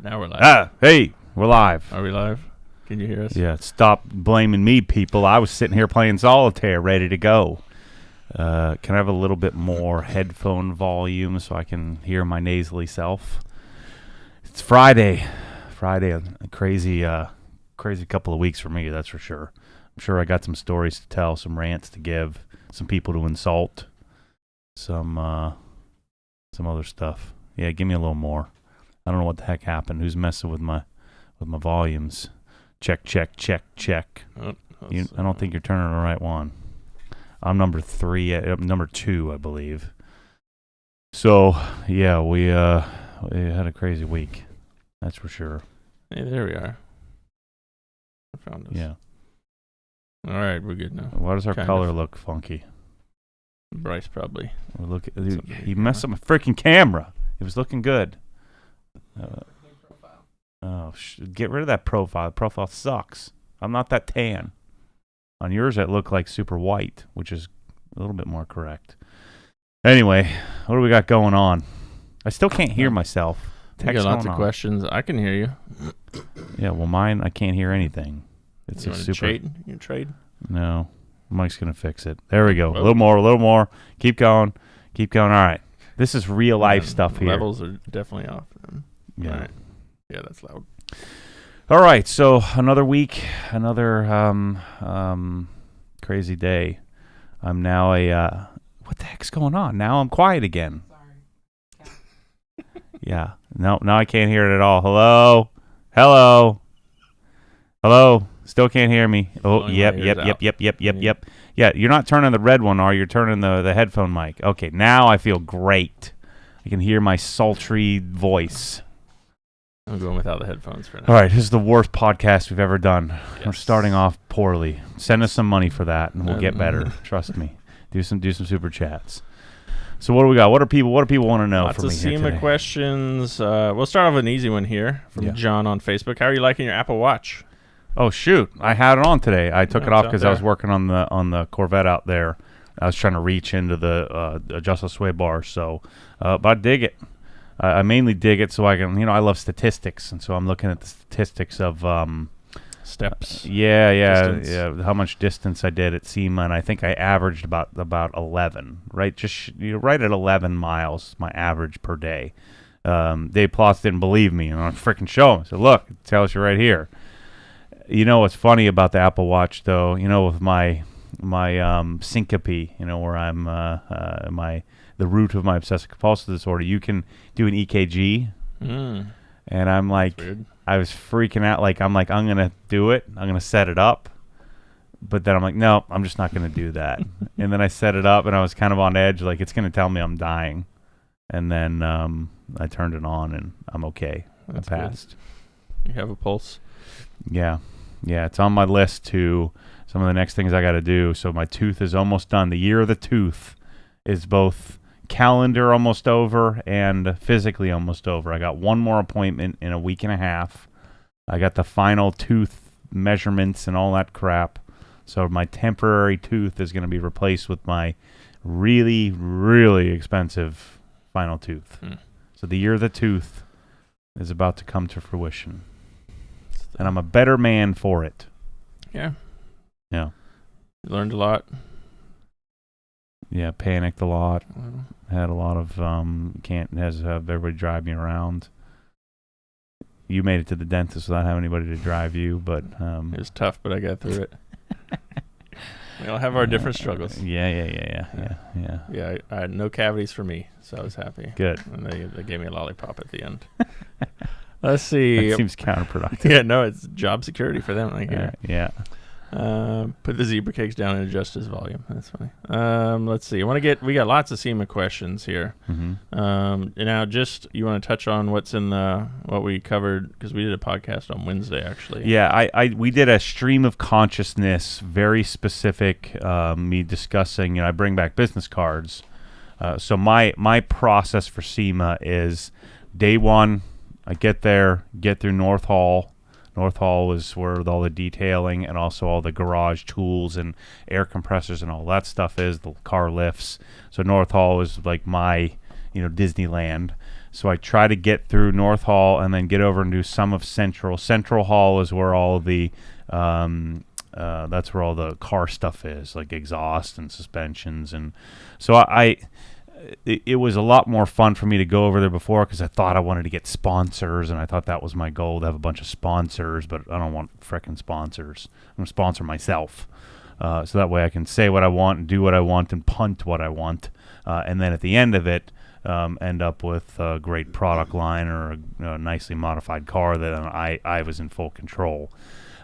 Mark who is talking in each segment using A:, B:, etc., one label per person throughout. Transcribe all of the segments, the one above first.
A: Now we're live.
B: Hey, we're live.
A: Are we live? Can you hear us?
B: Yeah, stop blaming me, people. I was sitting here playing solitaire, ready to go. Can I have a little bit more headphone volume so I can hear my nasally self? It's Friday. A crazy couple of weeks for me, that's for sure. I'm sure I got some stories to tell, some rants to give, some people to insult, some other stuff. Yeah, give me a little more. I don't know what the heck happened. Who's messing with my volumes? Check.
A: Oh,
B: I don't think you're turning the right one. I'm number 2, I believe. So yeah, we had a crazy week. That's for sure.
A: Hey, there we are. I found us.
B: Yeah.
A: All right, we're good now.
B: Why does our
A: Kind
B: color
A: of.
B: look funky?
A: Bryce probably.
B: He messed up my freaking camera. It was looking good. Get rid of that profile. The profile sucks. I'm not that tan. On yours, I look like super white, which is a little bit more correct. Anyway, what do we got going on? I still can't hear myself.
A: You got lots of questions. I can hear you.
B: Yeah, well, mine, I can't hear anything. It's
A: You
B: a
A: want
B: super.
A: to trade? You trade?
B: No, Mike's gonna fix it. There we go.
A: Whoa.
B: A little more. Keep going. All right. This is real life stuff here.
A: Levels are definitely off.
B: Yeah.
A: All right. Yeah, that's loud.
B: All right, so another week, another crazy day. I'm now what the heck's going on? Now I'm quiet again.
C: Sorry.
B: Yeah. No, now I can't hear it at all. Hello. Still can't hear me. Oh,
A: Blowing
B: yep.
A: my ears out.
B: Yeah, you're not turning the red one, are you? You're turning the headphone mic. Okay, now I feel great. I can hear my sultry voice.
A: I'm going without the headphones for now.
B: All right, this is the worst podcast we've ever done.
A: Yes.
B: We're starting off poorly. Send us some money for that, and we'll get better. Trust me. Do some super chats. So what do we got? What do people want to know
A: Lots
B: from
A: of
B: me here
A: SEMA
B: today?
A: questions. We'll start off with an easy one here from John on Facebook. How are you liking your Apple Watch?
B: Oh shoot! I had it on today. I took it off
A: it's out
B: because I was
A: there.
B: working on the Corvette out there. I was trying to reach into the adjust the sway bar. So, but I dig it. I mainly dig it so I can, I love statistics, and so I'm looking at the statistics of
A: Steps.
B: Yeah,
A: Distance.
B: how much distance I did at SEMA, and I think I averaged about 11, right? Just right at 11 miles, my average per day. Dave Plots didn't believe me, and I freaking show him. I said, look, it tells you right here. You know what's funny about the Apple Watch, though? With my syncope, where I'm the root of my obsessive compulsive disorder, you can do an EKG, and I'm like,
A: Weird.
B: I was freaking out. I'm gonna do it. I'm gonna set it up, but then I'm like, no, I'm just not gonna do that. And then I set it up, and I was kind of on edge, like it's gonna tell me I'm dying. And then I turned it on, and I'm okay.
A: That's
B: I passed.
A: You have a pulse.
B: Yeah, it's on my list to some of the next things I got to do. So my tooth is almost done. The year of the tooth is both calendar almost over and physically almost over. I got one more appointment in a week and a half. I got the final tooth measurements and all that crap. So my temporary tooth is going to be replaced with my really, really expensive final tooth. So the year of the tooth is about to come to fruition. And I'm a better man for it.
A: Yeah.
B: Yeah.
A: You learned a lot.
B: Yeah, panicked a lot. Had a lot of can't have everybody drive me around. You made it to the dentist without having anybody to drive you, but
A: It was tough, but I got through it. We all have our different struggles.
B: Yeah.
A: Yeah, I had no cavities for me, so I was happy.
B: Good.
A: And they gave me a lollipop at the end. Let's see.
B: That seems counterproductive.
A: Yeah, no, it's job security for them.
B: Yeah.
A: Put the zebra cakes down and adjust his volume. That's funny. Let's see. We got lots of SEMA questions here.
B: Mm-hmm.
A: Now, just you want to touch on what's in what we covered, because we did a podcast on Wednesday actually.
B: Yeah, we did a stream of consciousness, very specific. Me discussing, I bring back business cards. So my process for SEMA is day one. I get there, get through North Hall. North Hall is where all the detailing and also all the garage tools and air compressors and all that stuff is, the car lifts. So North Hall is like my, Disneyland. So I try to get through North Hall and then get over and do some of Central. Central Hall is where all the that's where all the car stuff is, like exhaust and suspensions. And so it was a lot more fun for me to go over there before, because I thought I wanted to get sponsors, and I thought that was my goal, to have a bunch of sponsors, but I don't want frickin' sponsors. I'm going to sponsor myself. So that way I can say what I want and do what I want and punt what I want. And then at the end of it, end up with a great product line or a nicely modified car that I was in full control.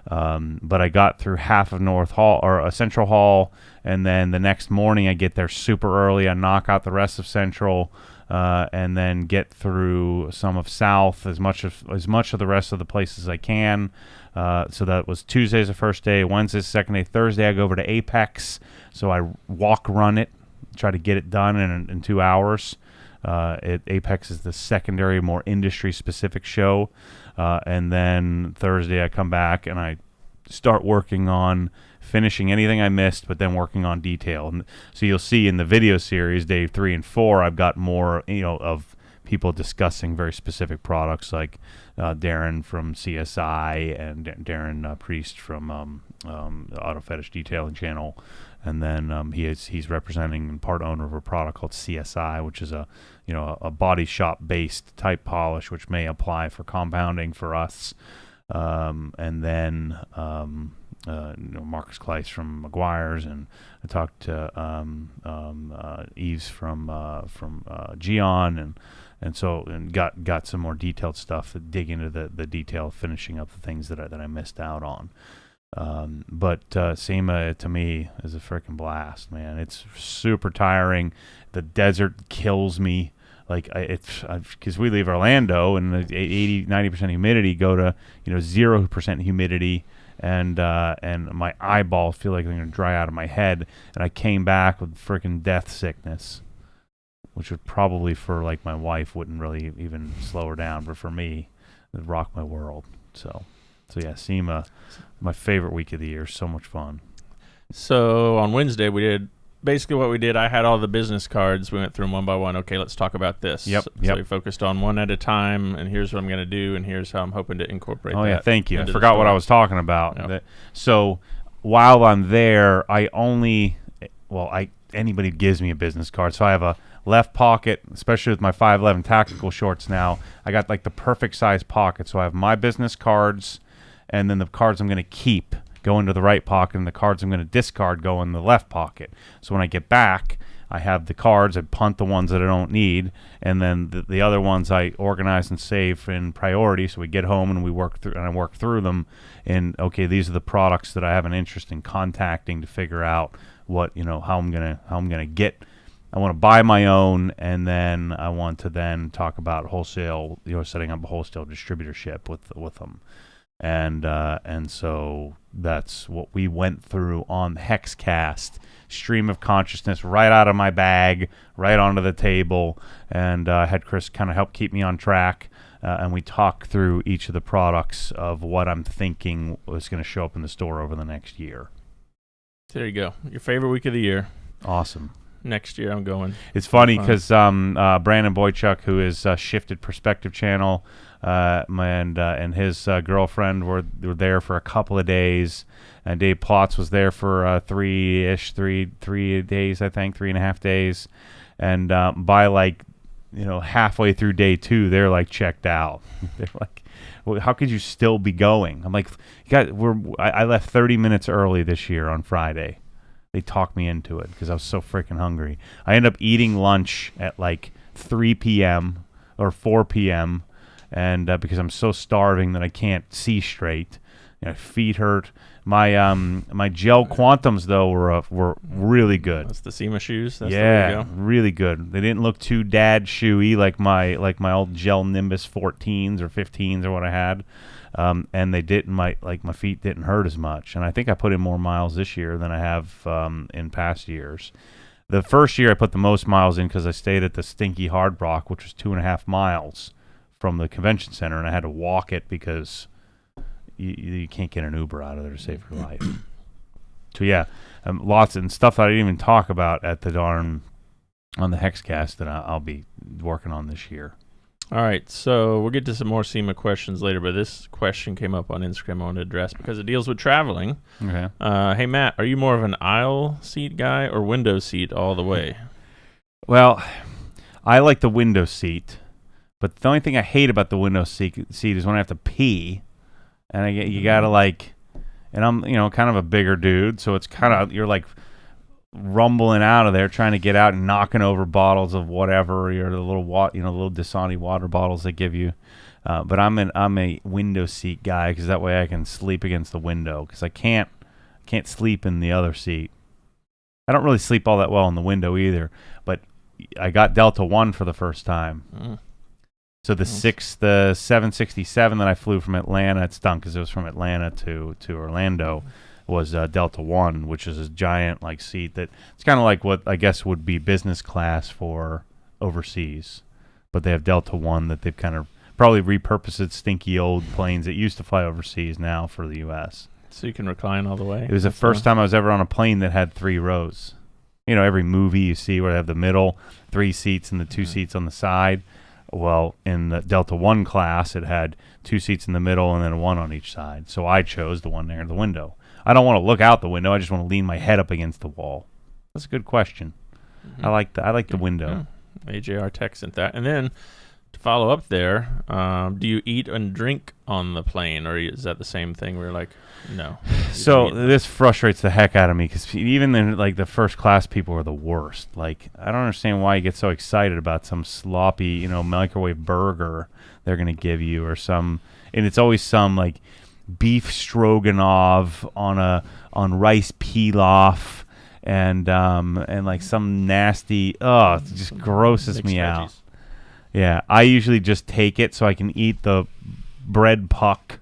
B: But I got through half of North Hall or Central Hall, and then the next morning I get there super early. I knock out the rest of Central, and then get through some of South, as much of the rest of the places as I can. So that was Tuesday's the first day, Wednesday's the second day, Thursday I go over to Apex. So I run it, try to get it done in 2 hours. Apex is the secondary, more industry-specific show. And then Thursday I come back and I start working on finishing anything I missed, but then working on detail. And so you'll see in the video series, day 3 and 4, I've got more, of people discussing very specific products, like Darren from CSI and Darren Priest from Auto Fetish Detailing Channel. And then he's representing and part owner of a product called CSI, which is a body shop based type polish, which may apply for compounding for us. And then Marcus Kleiss from McGuire's, and I talked to Eves from Gion, and got some more detailed stuff to dig into the detail, finishing up the things that I missed out on. But SEMA to me is a freaking blast, man. It's super tiring. The desert kills me. Like because we leave Orlando and the 80-90% humidity, go to 0% humidity, and my eyeballs feel like they're gonna dry out of my head. And I came back with freaking death sickness, which would probably, for like my wife, wouldn't really even slow her down, but for me, it'd rock my world. So yeah, SEMA, my favorite week of the year. So much fun. So
A: on Wednesday we did basically what we did. I had all the business cards. We went through them one by one. Okay, let's talk about this.
B: Yep.
A: So we focused on one at a time, and here's what I'm going to do, and here's how I'm hoping to incorporate that.
B: Oh, yeah, thank you. I forgot what I was talking about. Yep. So while I'm there, anybody gives me a business card. So I have a left pocket, especially with my 511 tactical shorts now. I got like the perfect size pocket. So I have my business cards, and then the cards I'm going to keep go into the right pocket, and the cards I'm going to discard go in the left pocket. So when I get back, I have the cards. I punt the ones that I don't need, and then the other ones I organize and save in priority. So we get home and I work through them. And okay, these are the products that I have an interest in contacting to figure out what how I'm gonna get. I want to buy my own, and then I want to then talk about wholesale. Setting up a wholesale distributorship with them. And so that's what we went through on the Hexcast. Stream of consciousness right out of my bag, right onto the table, and I had Chris kind of help keep me on track, and we talked through each of the products of what I'm thinking was going to show up in the store over the next year.
A: There you go. Your favorite week of the year.
B: Awesome.
A: Next year I'm going.
B: It's funny because Brandon Boychuk, who is Shifted Perspective Channel, and his girlfriend were there for a couple of days, and Dave Plotz was there for 3 days, I think, 3.5 days, and by halfway through day 2, they're like checked out. They're like, well, how could you still be going? I'm like, I left 30 minutes early this year on Friday. They talked me into it because I was so freaking hungry. I ended up eating lunch at like 3 p.m. or 4 p.m. and because I'm so starving that I can't see straight. My feet hurt. My my gel quantums though were really good.
A: That's the SEMA shoes. That's
B: yeah,
A: the way to go.
B: Really good. They didn't look too dad shoey like my old gel Nimbus 14s or 15s or what I had. And they didn't my feet didn't hurt as much. And I think I put in more miles this year than I have in past years. The first year I put the most miles in because I stayed at the Stinky Hard Rock, which was 2.5 miles from the convention center, and I had to walk it because you can't get an Uber out of there to save your life. So yeah, lots and stuff that I didn't even talk about at the on the Hexcast that I'll be working on this year.
A: All right, so we'll get to some more SEMA questions later, but this question came up on Instagram I want to address because it deals with traveling.
B: Okay.
A: Hey, Matt, are you more of an aisle seat guy or window seat all the way?
B: Well, I like the window seat, but the only thing I hate about the window seat is when I have to pee, and you gotta like, and I'm kind of a bigger dude, so it's kind of you're like rumbling out of there trying to get out and knocking over bottles of whatever, the little little Dasani water bottles they give you. But I'm a window seat guy because that way I can sleep against the window because I can't sleep in the other seat. I don't really sleep all that well in the window either, but I got Delta One for the first time. So the 767 that I flew from Atlanta, it stunk because it was from Atlanta to Orlando, was Delta One, which is a giant like seat that it's kind of like what I guess would be business class for overseas, but they have Delta One that they've kind of probably repurposed stinky old planes that used to fly overseas now for the U.S.
A: So you can recline all the way?
B: It was the first time I was ever on a plane that had 3 rows. Every movie you see where they have the middle 3 seats and the 2 seats on the side. Well, in the Delta One class, it had 2 seats in the middle and then 1 on each side. So I chose the one near the window. I don't want to look out the window. I just want to lean my head up against the wall. That's a good question. I like the window.
A: AJR text sent that. And then to follow up there, do you eat and drink on the plane, or is that the same thing where you're like, no?
B: So this frustrates the heck out of me because even in like the first class people are the worst. Like I don't understand why you get so excited about some sloppy, microwave burger they're gonna give you or some, and it's always some like beef stroganoff on rice pilaf and like some nasty it just grosses me out. Yeah, I usually just take it so I can eat the bread puck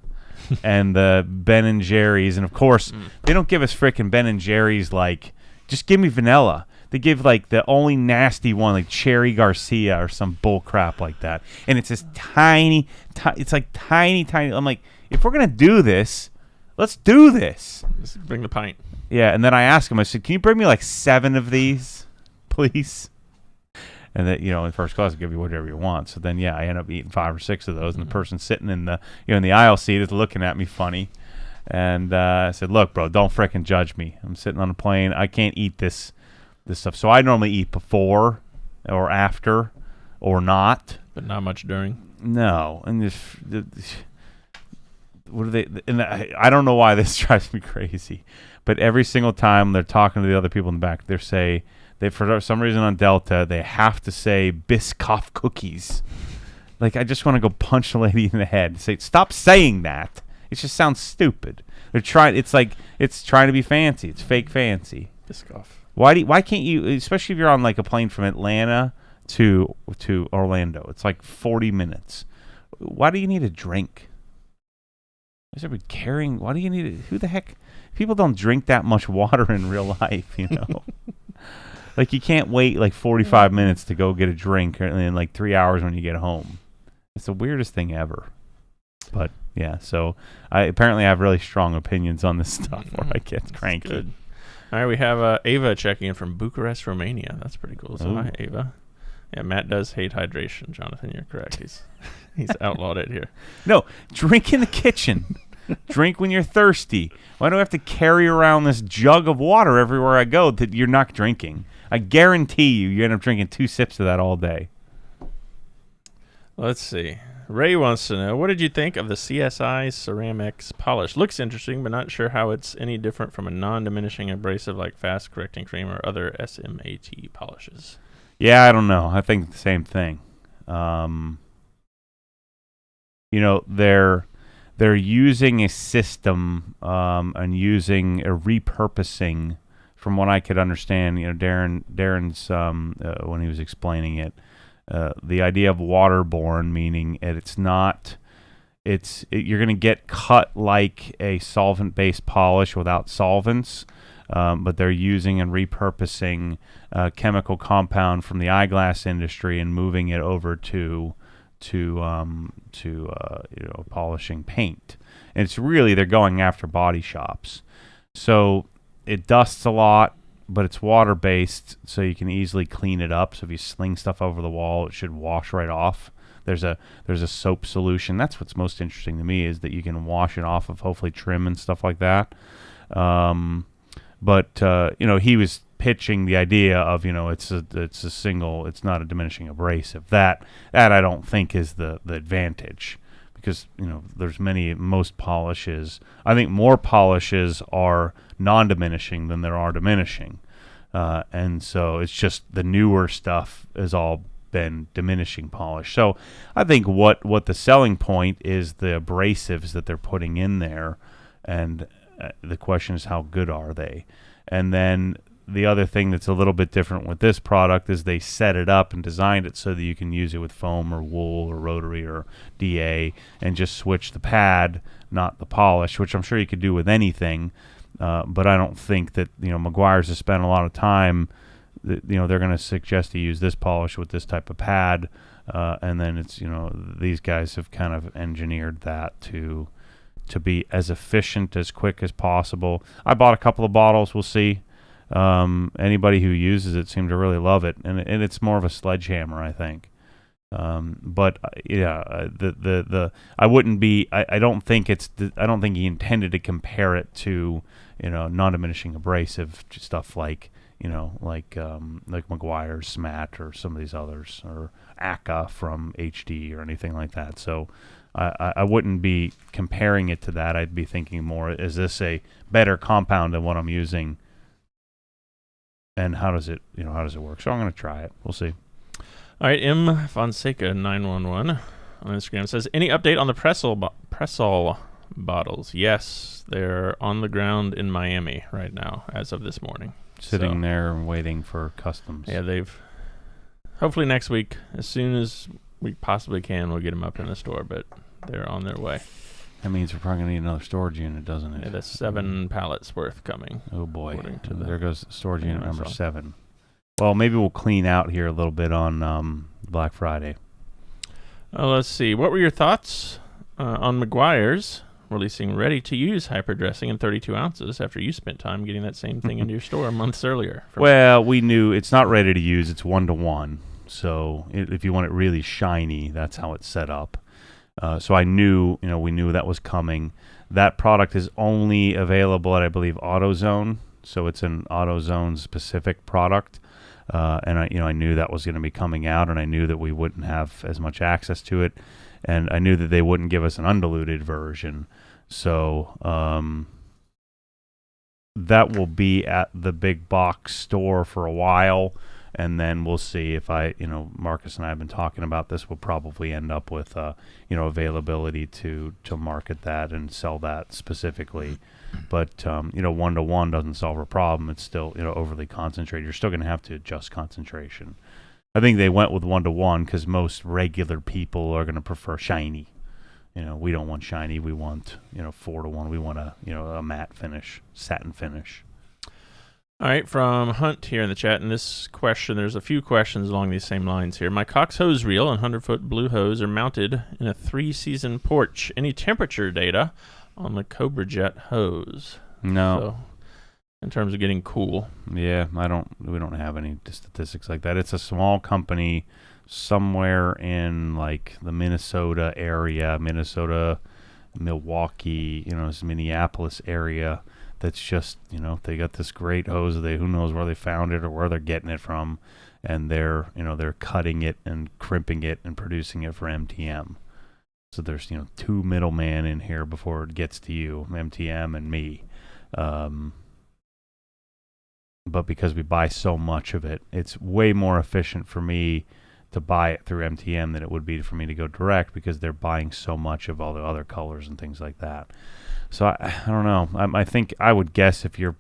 B: and the Ben and Jerry's, and of course they don't give us frickin' Ben and Jerry's like just give me vanilla. They give like the only nasty one like Cherry Garcia or some bull crap like that, and it's this tiny. It's like tiny. I'm like, if we're going to do this, let's do this.
A: Just bring the pint.
B: Yeah, and then I asked him, I said, can you bring me like 7 of these, please? And that, in first class, I'll give you whatever you want. So then, I end up eating 5 or 6 of those, and the person sitting in the, in the aisle seat is looking at me funny. And I said, look, bro, don't frickin' judge me. I'm sitting on a plane. I can't eat this stuff. So I normally eat before or after or not.
A: But not much during?
B: No. And what are they? And I don't know why this drives me crazy, but every single time they're talking to the other people in the back, they for some reason on Delta they have to say Biscoff cookies. Like I just want to go punch the lady in the head and say, stop saying that. It just sounds stupid. They're trying. It's like it's trying to be fancy. It's fake fancy.
A: Biscoff.
B: Why can't you? Especially if you're on like a plane from Atlanta to Orlando, it's like 40 minutes. Why do you need a drink? Is everybody carrying? Why do you need it? Who the heck? People don't drink that much water in real life, Like you can't wait like 45 minutes to go get a drink, and then like 3 hours when you get home. It's the weirdest thing ever. But yeah, so I apparently have really strong opinions on this stuff where I get cranky.
A: Good. All right, we have Ava checking in from Bucharest, Romania. That's pretty cool. So hi, Ava. Yeah, Matt does hate hydration, Jonathan. You're correct. He's outlawed it here.
B: No, drink in the kitchen. Drink when you're thirsty. Why do I have to carry around this jug of water everywhere I go that you're not drinking? I guarantee you end up drinking 2 sips of that all day.
A: Let's see. Ray wants to know, what did you think of the CSI Ceramics polish? Looks interesting, but not sure how it's any different from a non-diminishing abrasive like Fast Correcting Cream or other SMAT polishes.
B: Yeah, I don't know. I think the same thing. They're using a system and using a repurposing, from what I could understand. Darren's when he was explaining it, the idea of waterborne, meaning you're going to get cut like a solvent-based polish without solvents, but they're using and repurposing a chemical compound from the eyeglass industry and moving it over to polishing paint. And it's really, they're going after body shops. So it dusts a lot, but it's water-based, so you can easily clean it up. So if you sling stuff over the wall, it should wash right off. There's a soap solution. That's what's most interesting to me, is that you can wash it off of hopefully trim and stuff like that. But he was pitching the idea of, it's a single, it's not a diminishing abrasive. That I don't think is the advantage, because there's most polishes. I think more polishes are non-diminishing than there are diminishing, and so it's just the newer stuff has all been diminishing polish. So I think what the selling point is the abrasives that they're putting in there, and the question is, how good are they? And then the other thing that's a little bit different with this product is they set it up and designed it so that you can use it with foam or wool or rotary or DA and just switch the pad, not the polish, which I'm sure you could do with anything. But I don't think that, Meguiar's has spent a lot of time. They're going to suggest you use this polish with this type of pad, and then it's, these guys have kind of engineered that to be as efficient, as quick as possible. I bought a couple of bottles. We'll see. Anybody who uses it seemed to really love it, and it's more of a sledgehammer, I think. But I wouldn't be. I don't think I don't think he intended to compare it to non-diminishing abrasive stuff like Meguiar's Smat or some of these others, or ACA from HD or anything like that. So I wouldn't be comparing it to that. I'd be thinking more, is this a better compound than what I'm using, and how does it work? So I'm going to try it. We'll see.
A: All right, M Fonseca 911 on Instagram says, any update on the Pressol bottles? Yes, they're on the ground in Miami right now, as of this morning.
B: Sitting there and waiting for customs.
A: Yeah, they've hopefully next week, as soon as we possibly can, we'll get them up in the store, but they're on their way.
B: That means we're probably going to need another storage unit, doesn't it?
A: Yeah, that's 7 pallets worth coming.
B: Oh, boy. There goes storage unit number 7. Well, maybe we'll clean out here a little bit on Black Friday.
A: Let's see. What were your thoughts on Meguiar's releasing ready-to-use hyperdressing in 32 ounces after you spent time getting that same thing into your store months earlier?
B: Well, we knew it's not ready to use. It's 1-to-1. So if you want it really shiny, that's how it's set up. So we knew that was coming. That product is only available at, I believe, AutoZone. So it's an AutoZone specific product. And I knew that was going to be coming out, and I knew that we wouldn't have as much access to it, and I knew that they wouldn't give us an undiluted version. So that will be at the big box store for a while, and then we'll see if Marcus and I have been talking about this. We'll probably end up with availability to market that and sell that specifically. But 1-to-1 doesn't solve a problem. It's still overly concentrated. You're still going to have to adjust concentration. I think they went with 1-to-1 because most regular people are going to prefer shiny. We don't want shiny. We want 4-to-1. We want a matte finish, satin finish.
A: All right, from Hunt here in the chat, and this question, there's a few questions along these same lines here. My Cox hose reel and 100-foot blue hose are mounted in a 3-season porch. Any temperature data on the Cobra Jet hose?
B: No.
A: So, in terms of getting cool.
B: Yeah, we don't have any statistics like that. It's a small company somewhere in like the Minnesota area, Milwaukee, this Minneapolis area. That's just, they got this great hose. Who knows where they found it or where they're getting it from, and they're cutting it and crimping it and producing it for MTM. So there's 2 middlemen in here before it gets to you, MTM and me. But because we buy so much of it, it's way more efficient for me to buy it through MTM than it would be for me to go direct, because they're buying so much of all the other colors and things like that. So I don't know. I think I would guess if you're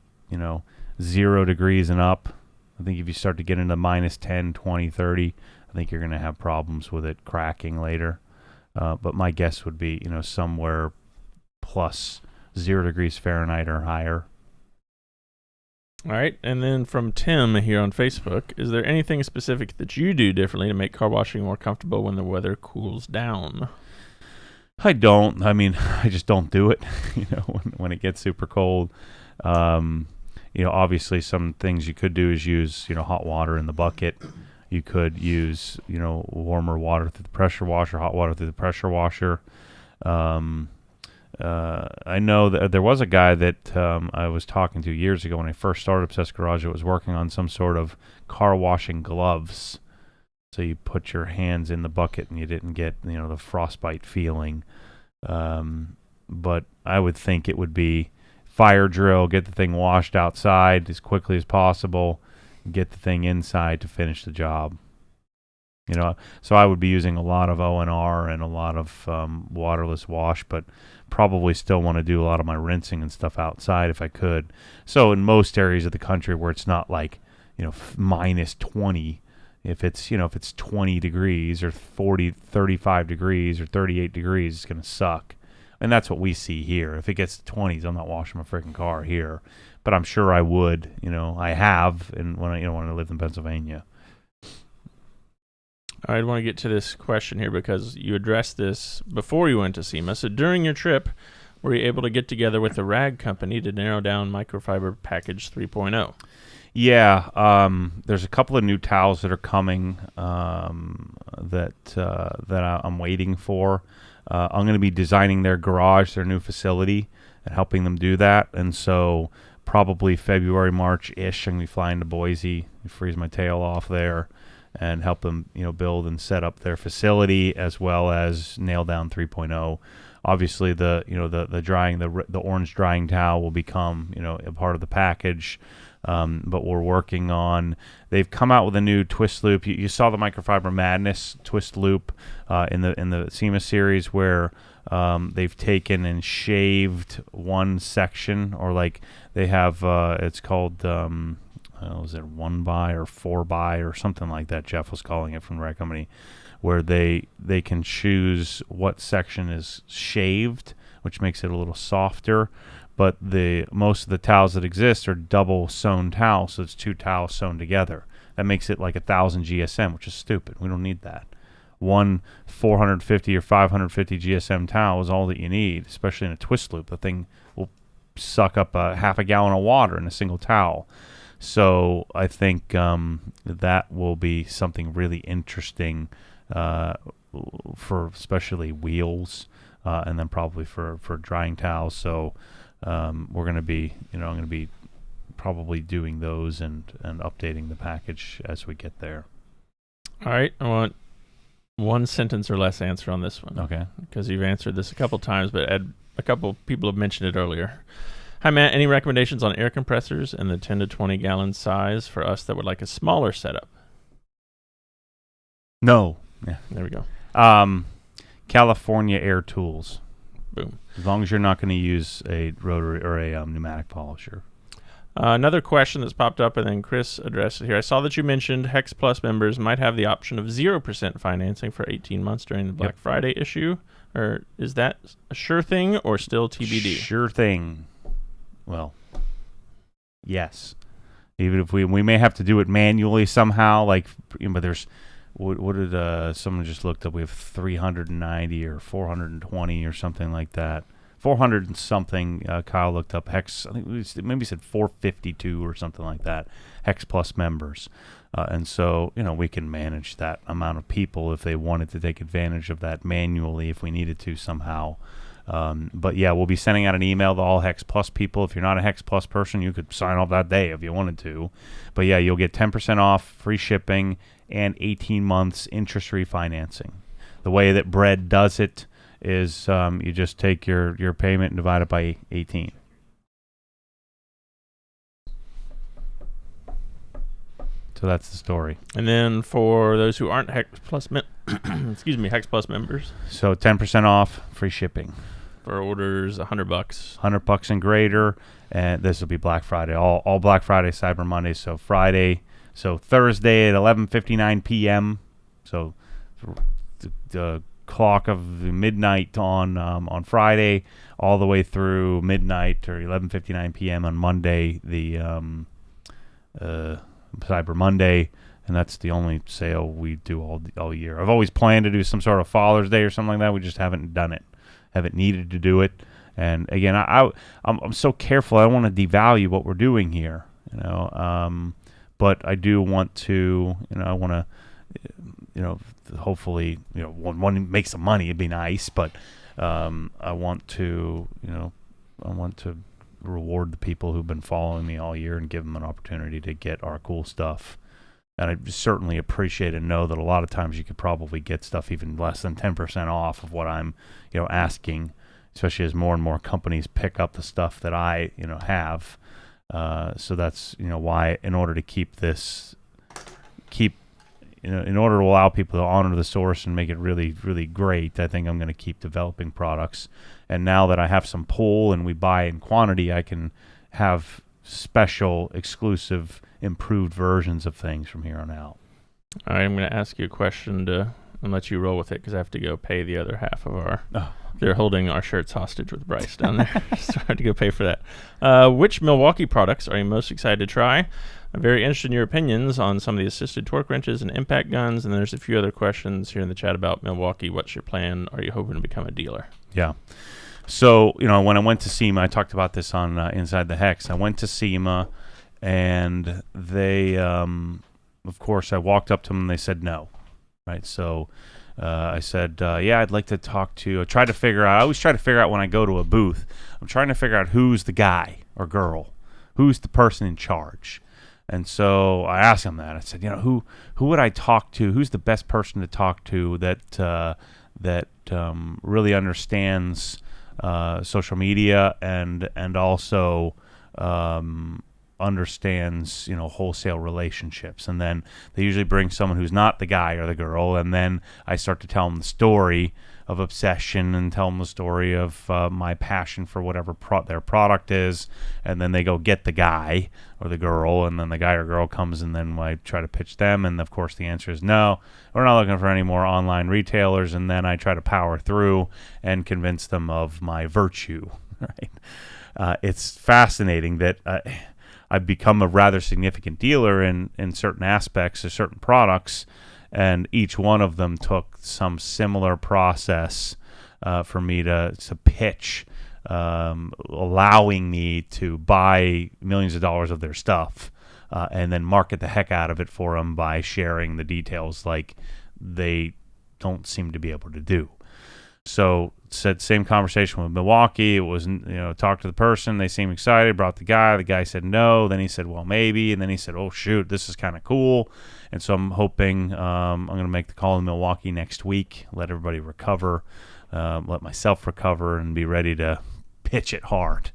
B: 0 degrees and up, I think if you start to get into minus 10, 20, 30, I think you're going to have problems with it cracking later. But my guess would be somewhere plus 0 degrees Fahrenheit or higher.
A: All right, and then from Tim here on Facebook, is there anything specific that you do differently to make car washing more comfortable when the weather cools down?
B: I don't. I mean, I just don't do it, when it gets super cold. Obviously some things you could do is use, hot water in the bucket. You could use, warmer water through the pressure washer, hot water through the pressure washer. I know that there was a guy that I was talking to years ago when I first started Obsessed Garage that was working on some sort of car washing gloves. So you put your hands in the bucket and you didn't get, the frostbite feeling. But I would think it would be fire drill, get the thing washed outside as quickly as possible, get the thing inside to finish the job. So I would be using a lot of O&R and a lot of waterless wash, but probably still want to do a lot of my rinsing and stuff outside if I could. So in most areas of the country where it's not like, minus 20, if it's 20 degrees or 35 degrees or 38 degrees, it's going to suck. And that's what we see here. If it gets to 20s, I'm not washing my freaking car here. But I'm sure I would, I have, and when I lived in Pennsylvania.
A: I want to get to this question here because you addressed this before you went to SEMA. So during your trip, were you able to get together with the rag company to narrow down Microfiber Package 3.0?
B: Yeah, there's a couple of new towels that are coming that I'm waiting for. I'm going to be designing their garage, their new facility, and helping them do that. And so probably February, March-ish, I'm going to be flying to Boise, freeze my tail off there, and help them, build and set up their facility as well as nail down 3.0. Obviously, the drying, the orange drying towel will become, a part of the package. But we're working on. They've come out with a new twist loop. You saw the Microfiber Madness twist loop in the SEMA series where they've taken and shaved one section, or like they have. It's called. Was it 1x or 4x or something like that? Jeff was calling it from the rag company, where they can choose what section is shaved, which makes it a little softer. But most of the towels that exist are double sewn towels, so it's two towels sewn together. That makes it like 1,000 GSM, which is stupid. We don't need that. One 450 or 550 GSM towel is all that you need, especially in a twist loop. The thing will suck up half a gallon of water in a single towel. So I think that will be something really interesting for especially wheels, and then probably for drying towels. So we're going to be, I'm going to be probably doing those and updating the package as we get there.
A: All right. I want one sentence or less answer on this one.
B: Okay.
A: Because you've answered this a couple times, but a couple people have mentioned it earlier. Hi, Matt. Any recommendations on air compressors in the 10 to 20 gallon size for us that would like a smaller setup?
B: No. Yeah.
A: There we go.
B: California Air Tools.
A: Boom.
B: As long as you're not going to use a rotary or a pneumatic polisher.
A: Another question that's popped up, and then Chris addressed it here. I saw that you mentioned Hex Plus members might have the option of 0% financing for 18 months during the Black Friday issue. Or is that a sure thing or still TBD?
B: Sure thing. Well, yes. Even if we may have to do it manually somehow, but there's what did someone just looked up? We have 390 or 420 or something like that. 400 and something. Kyle looked up Hex. I think maybe said 452 or something like that. Hex Plus members, and so we can manage that amount of people if they wanted to take advantage of that manually if we needed to somehow. But yeah, we'll be sending out an email to all Hex Plus people. If you're not a Hex Plus person, you could sign up that day if you wanted to. But yeah, you'll get 10% off, free shipping, and 18 months interest-free financing. The way that Bread does it is you just take your payment and divide it by 18. So that's the story. And
A: then for those who aren't Hex Plus Hex Plus members.
B: So 10% off, free shipping.
A: For orders, $100.
B: $100 and greater, and this will be Black Friday. All Black Friday, Cyber Monday. So Thursday at 11:59 p.m. So the clock of the midnight on Friday, all the way through midnight or 11:59 p.m. on Monday, the Cyber Monday, and that's the only sale we do all year. I've always planned to do some sort of Father's Day or something like that. We just haven't done it. Haven't needed to do it. And again, I'm so careful. I don't want to devalue what we're doing here, but I do want to, I want to hopefully, one makes some money, it'd be nice, but I want to reward the people who've been following me all year and give them an opportunity to get our cool stuff. And I certainly appreciate and know that a lot of times you could probably get stuff even less than 10% off of what I'm, asking, especially as more and more companies pick up the stuff that I, have. So that's, why in order to in order to allow people to honor the source and make it really, really great, I think I'm going to keep developing products. And now that I have some pull and we buy in quantity, I can have special, exclusive, improved versions of things from here on out.
A: All right, I'm going to ask you a question and let you roll with it because I have to go pay the other half of our... Oh. They're holding our shirts hostage with Bryce down there. So I have to go pay for that. Which Milwaukee products are you most excited to try? I'm very interested in your opinions on some of the assisted torque wrenches and impact guns. And there's a few other questions here in the chat about Milwaukee. What's your plan? Are you hoping to become a dealer?
B: Yeah. So, when I went to SEMA, I talked about this on Inside the Hex. I went to SEMA, and they, of course, I walked up to them, and they said no. Right? So I said, yeah, I'd like to talk to... I always try to figure out when I go to a booth, I'm trying to figure out who's the guy or girl, who's the person in charge. And so I asked him that. I said, who would I talk to? Who's the best person to talk to that really understands social media and also understands wholesale relationships? And then they usually bring someone who's not the guy or the girl, and then I start to tell them the story of obsession and tell them the story of my passion for whatever their product is, and then they go get the guy or the girl, and then the guy or girl comes, and then I try to pitch them, and of course the answer is no, we're not looking for any more online retailers, and then I try to power through and convince them of my virtue. Right? It's fascinating that I've become a rather significant dealer in certain aspects of certain products, and each one of them took some similar process for me to pitch, allowing me to buy millions of dollars of their stuff and then market the heck out of it for them by sharing the details like they don't seem to be able to do. So said same conversation with Milwaukee. It was, talk to the person. They seemed excited. Brought the guy. The guy said no. Then he said, well, maybe. And then he said, oh, shoot, this is kind of cool. And so I'm hoping I'm going to make the call in Milwaukee next week, let everybody recover, let myself recover, and be ready to pitch it hard.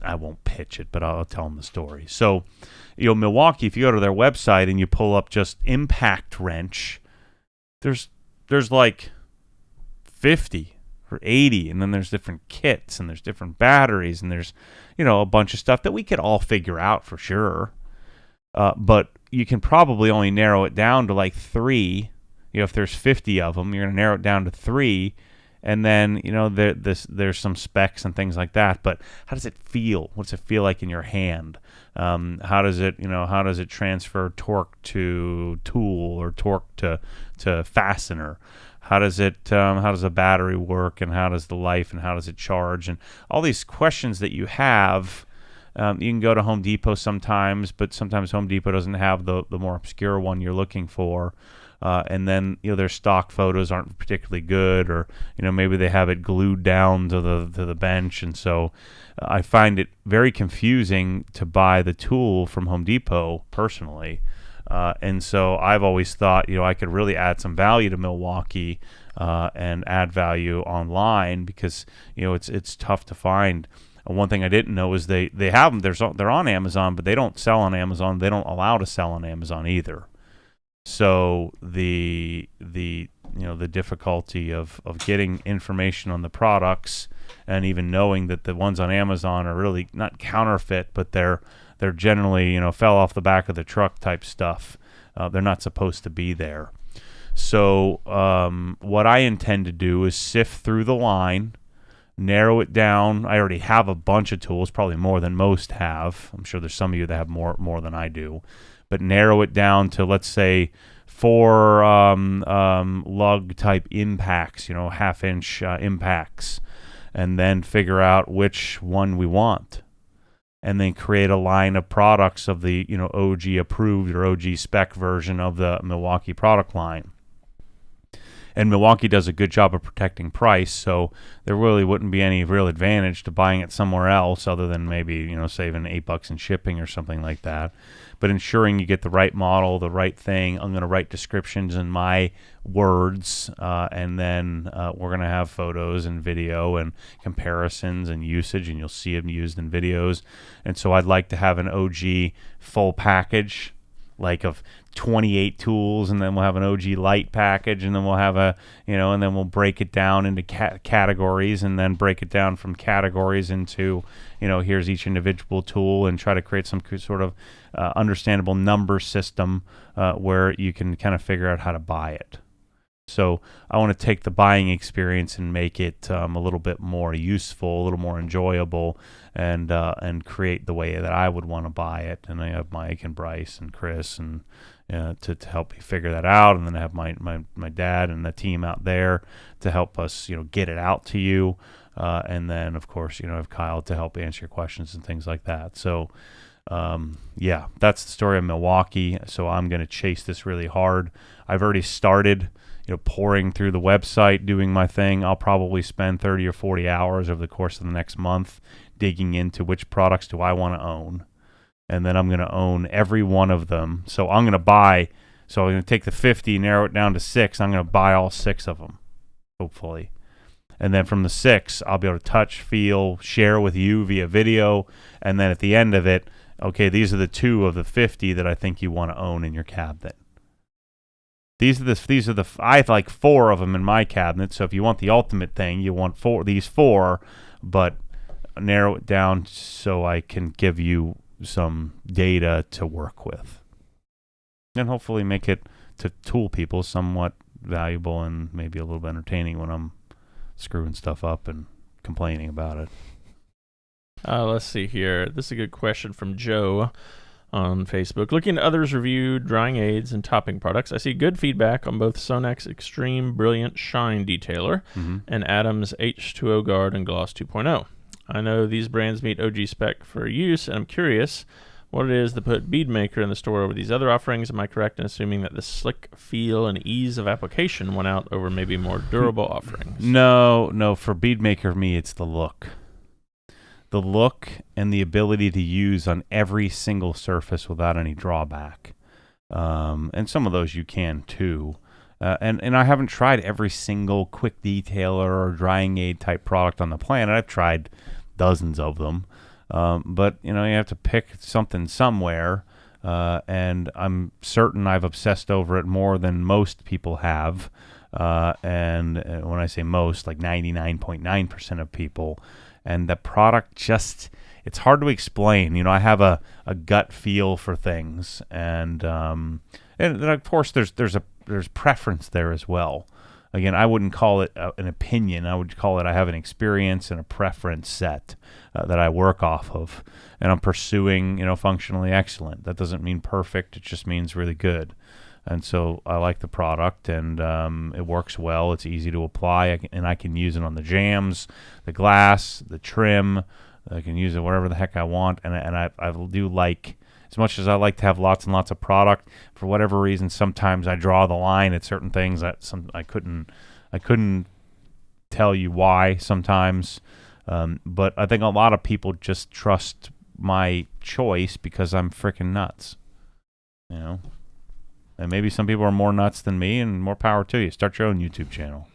B: I won't pitch it, but I'll tell them the story. So, Milwaukee, if you go to their website and you pull up just impact wrench, there's like 50 or 80, and then there's different kits, and there's different batteries, and there's, a bunch of stuff that we could all figure out for sure. But you can probably only narrow it down to like 3. If there's 50 of them, you're going to narrow it down to 3. And then, there's some specs and things like that. But how does it feel? What's it feel like in your hand? How does it transfer torque to tool or torque to fastener? How does the battery work, and how does the life, and how does it charge, and all these questions that you have. You can go to Home Depot sometimes, but sometimes Home Depot doesn't have the more obscure one you're looking for. And then their stock photos aren't particularly good, or maybe they have it glued down to the bench, and so I find it very confusing to buy the tool from Home Depot personally. And so I've always thought, I could really add some value to Milwaukee and add value online because, it's tough to find. One thing I didn't know is they have them. They're on Amazon, but they don't sell on Amazon. They don't allow to sell on Amazon either. So the difficulty of getting information on the products and even knowing that the ones on Amazon are really not counterfeit, but they're generally, fell off the back of the truck type stuff. They're not supposed to be there. So what I intend to do is sift through the line, narrow it down. I already have a bunch of tools, probably more than most have. I'm sure there's some of you that have more than I do. But narrow it down to, let's say, 4 lug type impacts, 1/2-inch impacts, and then figure out which one we want. and then create a line of products of the OG approved or OG spec version of the Milwaukee product line. And Milwaukee does a good job of protecting price, so there really wouldn't be any real advantage to buying it somewhere else other than maybe, saving $8 in shipping or something like that. But ensuring you get the right model, the right thing. I'm going to write descriptions in my words, and then we're going to have photos and video and comparisons and usage, and you'll see them used in videos. And so I'd like to have an OG full package, like of 28 tools, and then we'll have an OG light package, and then we'll have and then we'll break it down into categories, and then break it down from categories into, here's each individual tool, and try to create some sort of understandable number system where you can kind of figure out how to buy it. So I want to take the buying experience and make it a little bit more useful, a little more enjoyable, and create the way that I would want to buy it. And I have Mike and Bryce and Chris and to help me figure that out, and then I have my dad and the team out there to help us get it out to you, and then of course I have Kyle to help answer your questions and things like that. So that's the story of Milwaukee. So I'm going to chase this really hard. I've already started pouring through the website, doing my thing. I'll probably spend 30 or 40 hours over the course of the next month digging into which products do I want to own. And then I'm going to own every one of them. So I'm going to take the 50, narrow it down to 6. I'm going to buy all 6 of them, hopefully. And then from the 6, I'll be able to touch, feel, share with you via video. And then at the end of it, okay, these are the 2 of the 50 that I think you want to own in your cabinet. I have like 4 of them in my cabinet. So if you want the ultimate thing, you want these 4, but narrow it down so I can give you some data to work with, and hopefully make it to tool people somewhat valuable and maybe a little bit entertaining when I'm screwing stuff up and complaining about it.
A: Let's see here. This is a good question from Joe on Facebook. Looking at others review drying aids and topping products, I see good feedback on both Sonex's Extreme Brilliant Shine Detailer and Adam's H2O Guard and Gloss 2.0. I know these brands meet OG spec for use, and I'm curious what it is that put Beadmaker in the store over these other offerings. Am I correct in assuming that the slick feel and ease of application went out over maybe more durable offerings?
B: No. For Beadmaker, me, it's the look. The look and the ability to use on every single surface without any drawback. And some of those you can too. And I haven't tried every single quick detailer or drying aid type product on the planet. I've tried dozens of them. But you have to pick something somewhere. And I'm certain I've obsessed over it more than most people have. And when I say most, like 99.9% of people. And the product just, it's hard to explain. I have a gut feel for things. And then of course there's preference there as well. Again, I wouldn't call it an opinion. I would call it I have an experience and a preference set that I work off of. And I'm pursuing, functionally excellent. That doesn't mean perfect. It just means really good. And so I like the product, and it works well. It's easy to apply, and I can use it on the jams, the glass, the trim. I can use it wherever the heck I want. And I do like, as much as I like to have lots and lots of product, for whatever reason, sometimes I draw the line at certain things that I couldn't tell you why sometimes. But I think a lot of people just trust my choice because I'm freaking nuts, And maybe some people are more nuts than me, and more power to you. Start your own YouTube channel.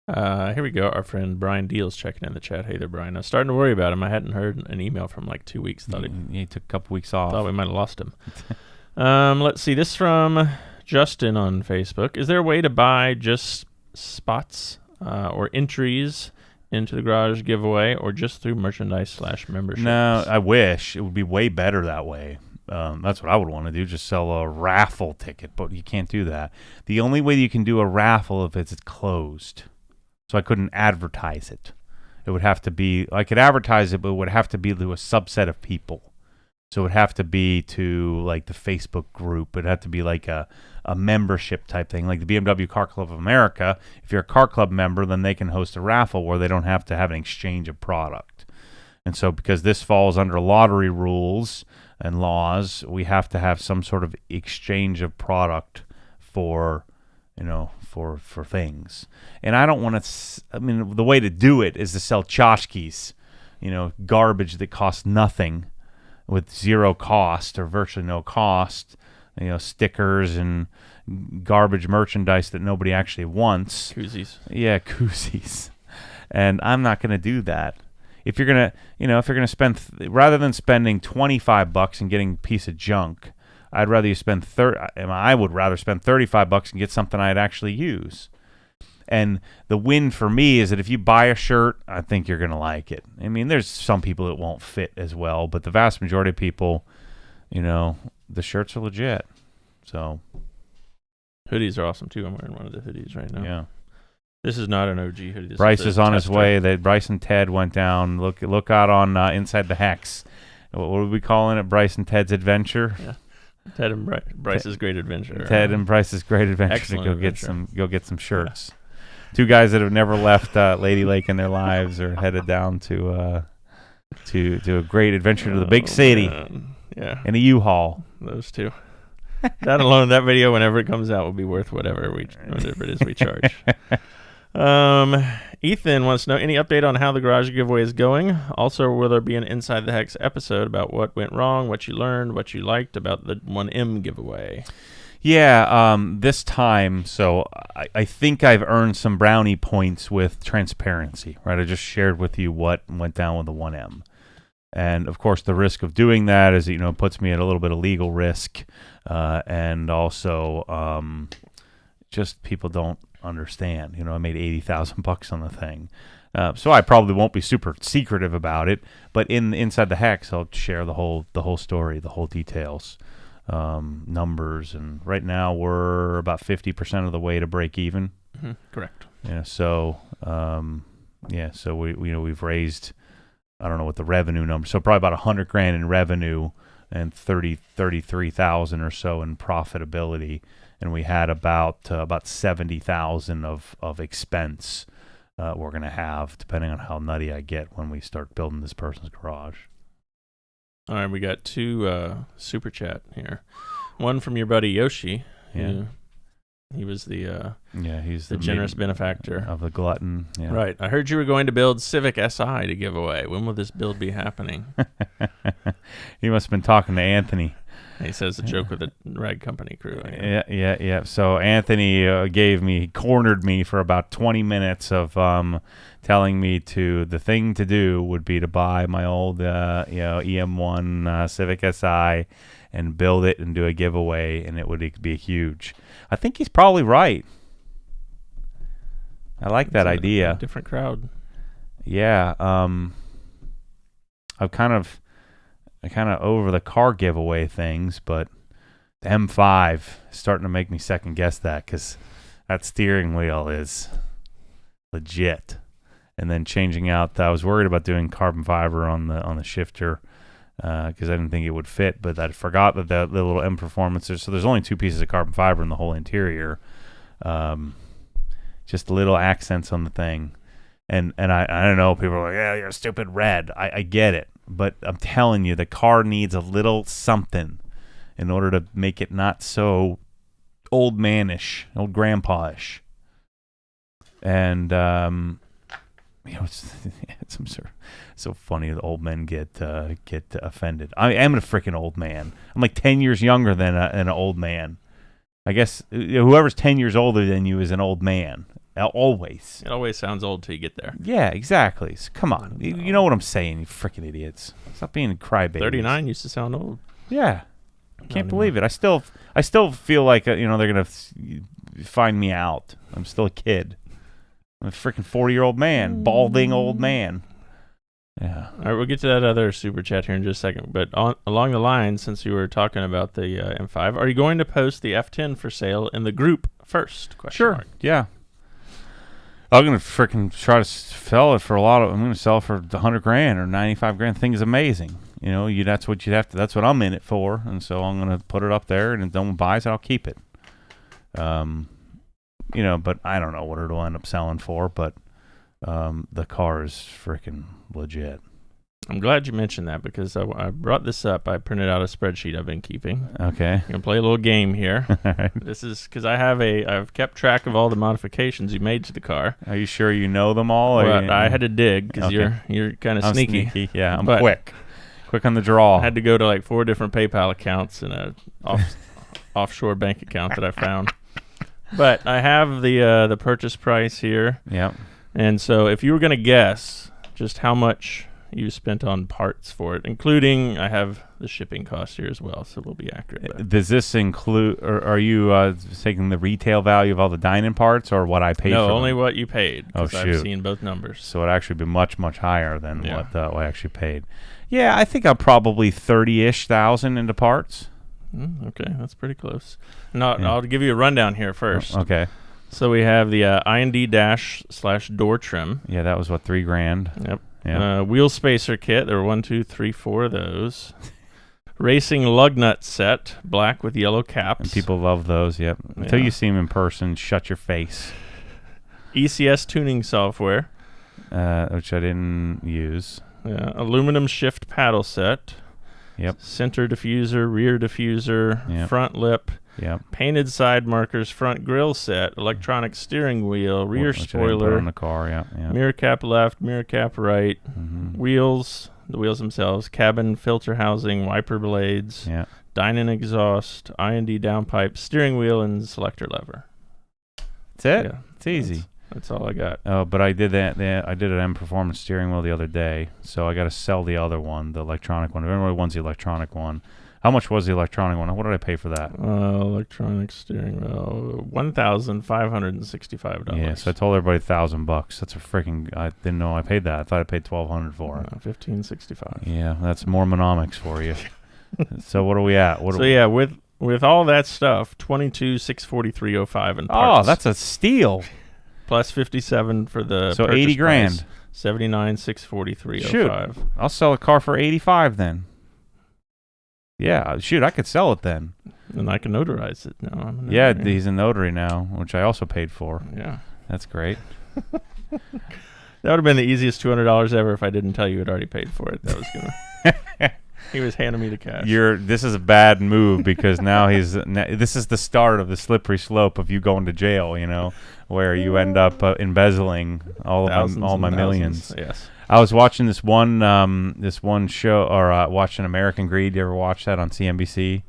A: Here we go. Our friend Brian Deal's checking in the chat. Hey there, Brian. I was starting to worry about him. I hadn't heard an email from like 2 weeks. Thought
B: he took a couple weeks off.
A: Thought we might have lost him. Let's see. This from Justin on Facebook. Is there a way to buy just spots or entries into the garage giveaway, or just through merchandise/membership?
B: No, I wish. It would be way better that way. That's what I would want to do, just sell a raffle ticket, but you can't do that. The only way you can do a raffle if it's closed. So I couldn't advertise it. It would have to be, I could advertise it, but it would have to be to a subset of people. So it would have to be to like the Facebook group. It'd have to be like a membership type thing, like the BMW Car Club of America. If you're a car club member, then they can host a raffle where they don't have to have an exchange of product. And so because this falls under lottery rules and laws, we have to have some sort of exchange of product for, for things. And I don't want to, the way to do it is to sell tchotchkes, garbage that costs nothing with zero cost or virtually no cost, stickers and garbage merchandise that nobody actually wants.
A: Koozies.
B: Yeah, koozies. And I'm not going to do that. If you're gonna spend rather than spending $25 and getting a piece of junk, I'd rather you spend I would rather spend $35 and get something I'd actually use. And the win for me is that if you buy a shirt, I think you're gonna like it. There's some people that won't fit as well, but the vast majority of people, the shirts are legit. So
A: hoodies are awesome too. I'm wearing one of the hoodies right now.
B: Yeah.
A: This is not an OG hoodie.
B: Bryce is on his way. Bryce and Ted went down. Look out on Inside the Hex. What are we calling it? Bryce and Ted's Adventure.
A: Yeah. Ted and Bryce's Great Adventure.
B: Ted and Bryce's Great Adventure.
A: Excellent
B: to go get some shirts. Yeah. Two guys that have never left Lady Lake in their lives are headed down to a great adventure to the big city.
A: Man. Yeah.
B: In a U-Haul.
A: Those two. That alone, that video, whenever it comes out, will be worth whatever it is we charge. Ethan wants to know any update on how the garage giveaway is going. Also, will there be an Inside the Hex episode about what went wrong, what you learned, what you liked about the 1M giveaway?
B: Yeah, this time, so I think I've earned some brownie points with transparency, right? I just shared with you what went down with the 1M. And, of course, the risk of doing that is, it puts me at a little bit of legal risk. And also, just people don't understand. I made $80,000 on the thing. So I probably won't be super secretive about it. But inside the Hex, I'll share the whole story, the whole details, numbers. And right now, we're about 50% of the way to break even.
A: Mm-hmm. Correct.
B: Yeah. So, so we've raised, I don't know what the revenue number. So probably about $100,000 in revenue and 33,000 or so in profitability, and we had about 70,000 of expense we're gonna have, depending on how nutty I get when we start building this person's garage.
A: All right, we got two super chat here. One from your buddy Yoshi.
B: Yeah.
A: He was
B: he's
A: the generous benefactor
B: of the glutton. Yeah.
A: Right. I heard you were going to build Civic Si to give away. When will this build be happening?
B: He must have been talking to Anthony.
A: He says a joke with the rag company crew.
B: Yeah. So Anthony cornered me for about 20 minutes of telling me the thing to do would be to buy my old EM1 Civic Si and build it and do a giveaway, and it would be huge. I think he's probably right. I like that idea.
A: A different crowd.
B: Yeah. I'm kind of over the car giveaway things, but the M5 is starting to make me second guess that, because that steering wheel is legit. And then changing out, I was worried about doing carbon fiber on the shifter, because I didn't think it would fit, but I forgot that the little M performances. So there's only two pieces of carbon fiber in the whole interior, just little accents on the thing. And I don't know, people are like, yeah, you're a stupid red. I get it, but I'm telling you, the car needs a little something in order to make it not so old manish, old grandpa-ish. And it's so funny that old men get offended. I am a freaking old man. I'm like 10 years younger than an old man. I guess whoever's 10 years older than you is an old man. Always.
A: It always sounds old till you get there.
B: Yeah, exactly. So come on. You know what I'm saying, you freaking idiots. Stop being crybabies.
A: 39 used to sound old.
B: Yeah. Can't believe it. I still feel like they're going to find me out. I'm still a kid. I'm a freaking 40-year-old man. Balding old man. Yeah.
A: All right, we'll get to that other super chat here in just a second. But along the line, since you were talking about the M5, are you going to post the F10 for sale in the group first?
B: Sure. Mark. Yeah. I'm going to freaking try to sell it for I'm going to sell it for $100,000 or $95,000. Thing is amazing. That's what you'd have to, that's what I'm in it for. And so I'm going to put it up there, and if no one buys it, I'll keep it. But I don't know what it'll end up selling for, but the car is freaking legit.
A: I'm glad you mentioned that because I brought this up. I printed out a spreadsheet I've been keeping.
B: Okay.
A: I'm gonna play a little game here.
B: All right.
A: This is because I've kept track of all the modifications you made to the car.
B: Are you sure you know them all?
A: But I had to dig because
B: Okay.
A: you're kind of
B: I'm
A: sneaky.
B: Yeah, I'm
A: But
B: quick on the draw.
A: I had to go to like 4 different PayPal accounts and a offshore bank account that I found. But I have the purchase price here.
B: Yep.
A: And so if you were gonna guess just how much you spent on parts for it, including I have the shipping cost here as well, so we'll be accurate. But
B: Does this include, or are you taking the retail value of all the dining parts, or what I paid?
A: no,
B: for
A: only
B: them?
A: what you paid.
B: Oh,
A: I've
B: shoot.
A: seen both numbers.
B: So it actually be much higher than
A: Yeah.
B: what I actually paid. Yeah, I think I'm probably 30-ish thousand into parts.
A: Okay, that's pretty close. No,
B: Yeah.
A: I'll give you a rundown here first.
B: Okay.
A: So we have the I&D dash / door trim.
B: Yeah, that was what, $3,000.
A: Yep.
B: Yeah.
A: Wheel spacer kit. There were 1, 2, 3, 4 of those. Racing lug nut set, black with yellow caps.
B: And people love those. Yep. Until
A: Yeah.
B: you see them in person, shut your face.
A: ECS tuning software.
B: Which I didn't use.
A: Aluminum shift paddle set.
B: Yep.
A: Center diffuser, rear diffuser,
B: Yep.
A: front lip.
B: Yep.
A: Painted side markers, front grille set, electronic steering wheel, rear
B: Which I didn't put
A: spoiler,
B: on the car. Yeah. Yeah.
A: mirror cap left, mirror cap right,
B: Mhm.
A: wheels, the wheels themselves, cabin filter housing, wiper blades,
B: Yeah.
A: Dynon exhaust, I&D downpipe, steering wheel, and selector lever.
B: That's it.
A: Yeah,
B: It's easy.
A: That's all I got.
B: Oh, but I did that. I did an M Performance steering wheel the other day, so I got to sell the other one, the electronic one. If everybody wants the electronic one, how much was the electronic one? What did I pay for that?
A: Electronic steering wheel, $1,565.
B: Yeah, so I told everybody $1,000. That's a freaking. I didn't know I paid that. I thought I paid $1,200 for it.
A: $1,565.
B: Yeah, that's Mormonomics for you. So what are we at?
A: With all that stuff, $22,643.05 in parts.
B: Oh, that's a steal.
A: Plus 57 for the
B: So
A: purchase
B: $80,000.
A: price, $79,643.05.
B: Shoot, I'll sell a car for $85,000 then. Yeah, shoot, I could sell it then.
A: And I can notarize it now. I'm a
B: Yeah,
A: notary.
B: he's a notary now, which I also paid for.
A: Yeah.
B: That's great.
A: That would have been the easiest $200 ever if I didn't tell you had already paid for it. That was gonna. He was handing me the cash.
B: This is a bad move because now this is the start of the slippery slope of you going to jail, where you end up embezzling all my millions.
A: Yes.
B: I was watching this one show, or watching American Greed. You ever watch that on CNBC?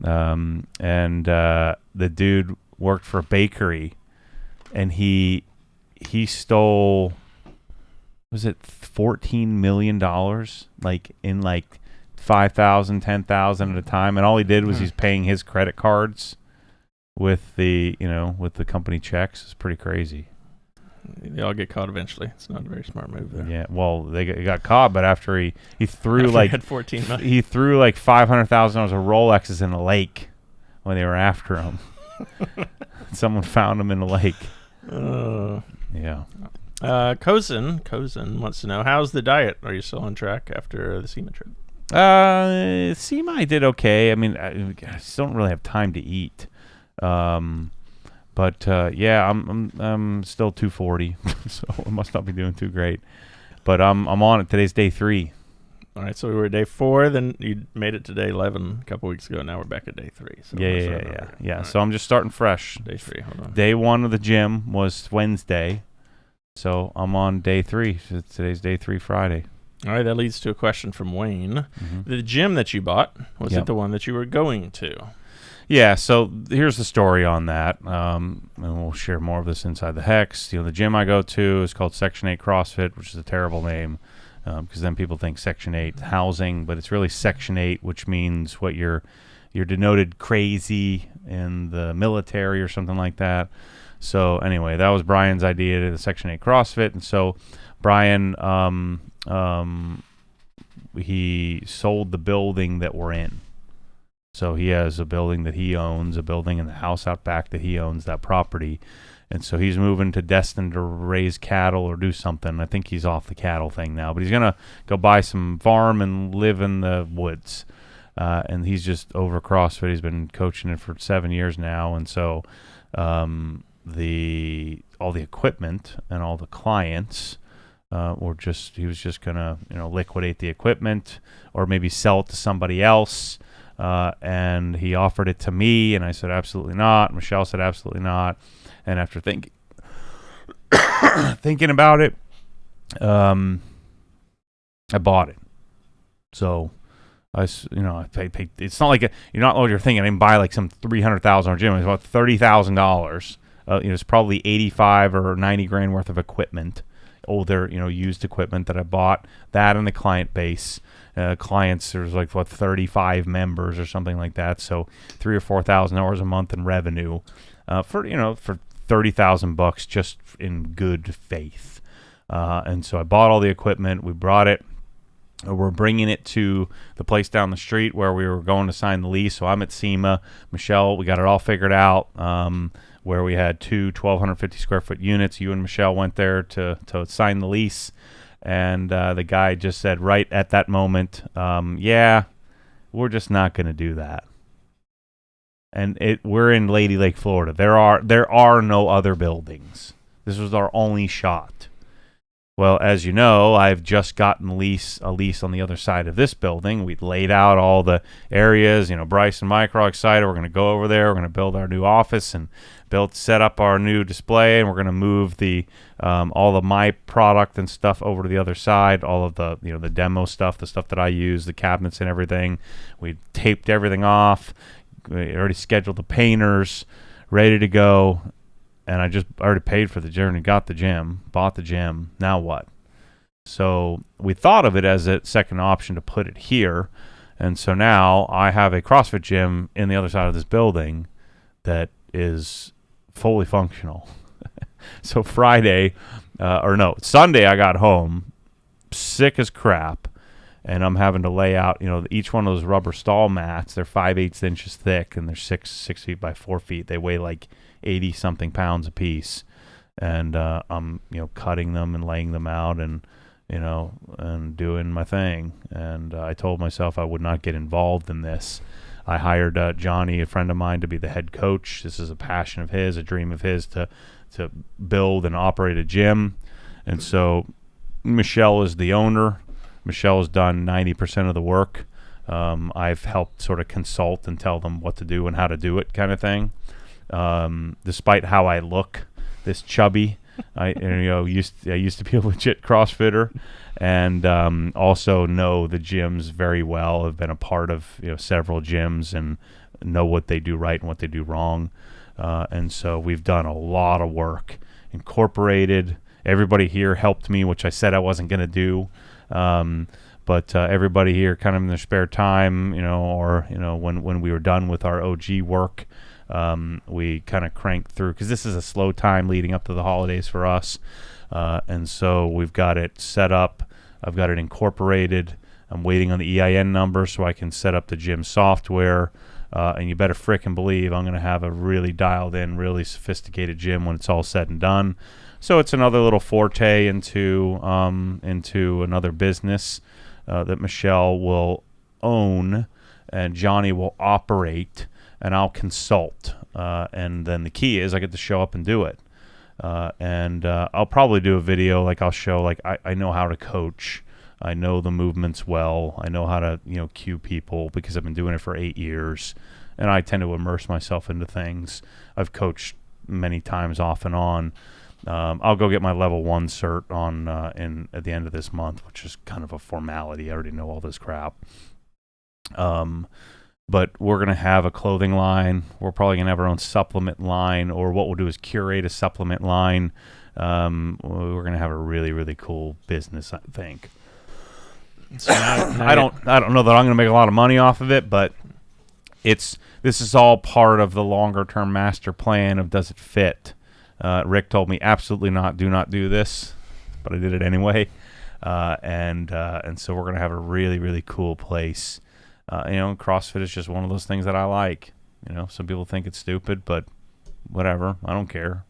B: And the dude worked for a bakery, and he stole, was it $14 million? Like in like 5,000, 10,000 at a time, and all he did was he's paying his credit cards with the company checks. It's pretty crazy.
A: They all get caught eventually. It's not a very smart move there.
B: Yeah, well, they got caught, but after he threw
A: After
B: like
A: he had 14 million.
B: he threw like $500,000 of Rolexes in a lake when they were after him. Someone found him in a lake. Yeah.
A: Cozen wants to know, how's the diet? Are you still on track after the SEMA trip?
B: SEMA, I did okay. I mean, I just don't really have time to eat. But yeah, I'm still 240, so I must not be doing too great. But I'm on it. Today's day 3.
A: All right, so we were day 4, then you made it to day 11 a couple weeks ago. Now we're back at day 3. So
B: Yeah.
A: Right.
B: So I'm just starting fresh.
A: Day 3, hold on.
B: Day 1 of the gym was Wednesday, so I'm on day 3. So today's day 3, Friday.
A: All right, that leads to a question from Wayne.
B: Mm-hmm.
A: The gym that you bought, was
B: Yep.
A: it the one that you were going to?
B: Yeah, so here's the story on that, and we'll share more of this inside the Hex. The gym I go to is called Section 8 CrossFit, which is a terrible name, because then people think Section 8 housing, but it's really Section 8, which means what you're denoted crazy in the military or something like that. So anyway, that was Brian's idea to the Section 8 CrossFit, and so Brian, he sold the building that we're in. So he has a building that he owns, a building in the house out back that he owns, that property. And so he's moving to Destin to raise cattle or do something. I think he's off the cattle thing now, but he's going to go buy some farm and live in the woods. And he's just over CrossFit. He's been coaching it for 7 years now. And so all the equipment and all the clients or he was just gonna liquidate the equipment or maybe sell it to somebody else. And he offered it to me, and I said absolutely not. Michelle said absolutely not. And after thinking about it, I bought it. So I paid. It's not like you're not what you're thinking. I didn't buy like some $300,000 gym. It's about $30,000. It's probably 85 or 90 grand worth of equipment, older used equipment that I bought. That and the client base. Clients, there's like 35 members or something like that. So $3,000 or $4,000 a month in revenue for $30,000 just in good faith. And so I bought all the equipment. We brought it. We're bringing it to the place down the street where we were going to sign the lease. So I'm at SEMA. Michelle, we got it all figured out. Where we had two 1,250 square foot units. You and Michelle went there to sign the lease. And the guy just said right at that moment, yeah, we're just not going to do that. And we're in Lady Lake, Florida. There are no other buildings. This was our only shot. Well, as you know, I've just gotten a lease on the other side of this building. We laid out all the areas. Bryce and Mike are all excited. We're going to go over there. We're going to build our new office and set up our new display, and we're going to move all of my product and stuff over to the other side. All of the the demo stuff, the stuff that I use, the cabinets and everything. We taped everything off. We already scheduled the painters, ready to go. And I already paid for the gym and got the gym, bought the gym. Now what? So we thought of it as a second option to put it here. And so now I have a CrossFit gym in the other side of this building that is fully functional. So Sunday I got home sick as crap. And I'm having to lay out, each one of those rubber stall mats. They're 5/8 inches thick, and they're 6 feet by 4 feet. They weigh like 80 something pounds a piece, and I'm cutting them and laying them out, and and doing my thing. And I told myself I would not get involved in this. I hired Johnny, a friend of mine, to be the head coach. This is a passion of his, a dream of his to build and operate a gym. And so Michelle is the owner. Michelle has done 90% of the work. I've helped sort of consult and tell them what to do and how to do it, kind of thing. Despite how I look, this chubby, I used to be a legit CrossFitter, and also know the gyms very well. I've been a part of several gyms and know what they do right and what they do wrong. And so we've done a lot of work. Incorporated. Everybody here helped me, which I said I wasn't going to do. But everybody here kind of in their spare time, when we were done with our OG work, we kind of cranked through, because this is a slow time leading up to the holidays for us. And so we've got it set up. I've got it incorporated. I'm waiting on the EIN number so I can set up the gym software. And you better frickin' believe I'm going to have a really dialed in, really sophisticated gym when it's all said and done. So it's another little forte into another business that Michelle will own and Johnny will operate, and I'll consult. And then the key is I get to show up and do it. And I'll probably do a video, like I'll show, like I know how to coach. I know the movements well. I know how to cue people because I've been doing it for 8 years, and I tend to immerse myself into things. I've coached many times off and on. I'll go get my level 1 cert at the end of this month, which is kind of a formality. I already know all this crap. But we're going to have a clothing line. We're probably going to have our own supplement line, or what we'll do is curate a supplement line. We're going to have a really, really cool business, I think. So I don't know that I'm going to make a lot of money off of it, but this is all part of the longer term master plan of does it fit. Rick told me absolutely not, do not do this, but I did it anyway. And so we're going to have a really, really cool place. CrossFit is just one of those things that I like. Some people think it's stupid, but whatever. I don't care.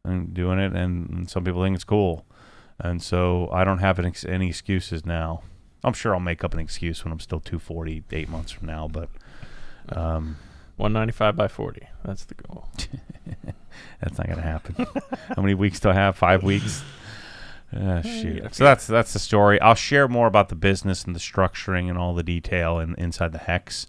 B: I'm doing it, and some people think it's cool. And so I don't have any excuses now. I'm sure I'll make up an excuse when I'm still 240 8 months from now, but
A: 195 by 40. That's the goal.
B: That's not going to happen. How many weeks do I have? 5 weeks? Shoot.
A: Yeah.
B: So that's the story. I'll share more about the business and the structuring and all the detail inside the Hex.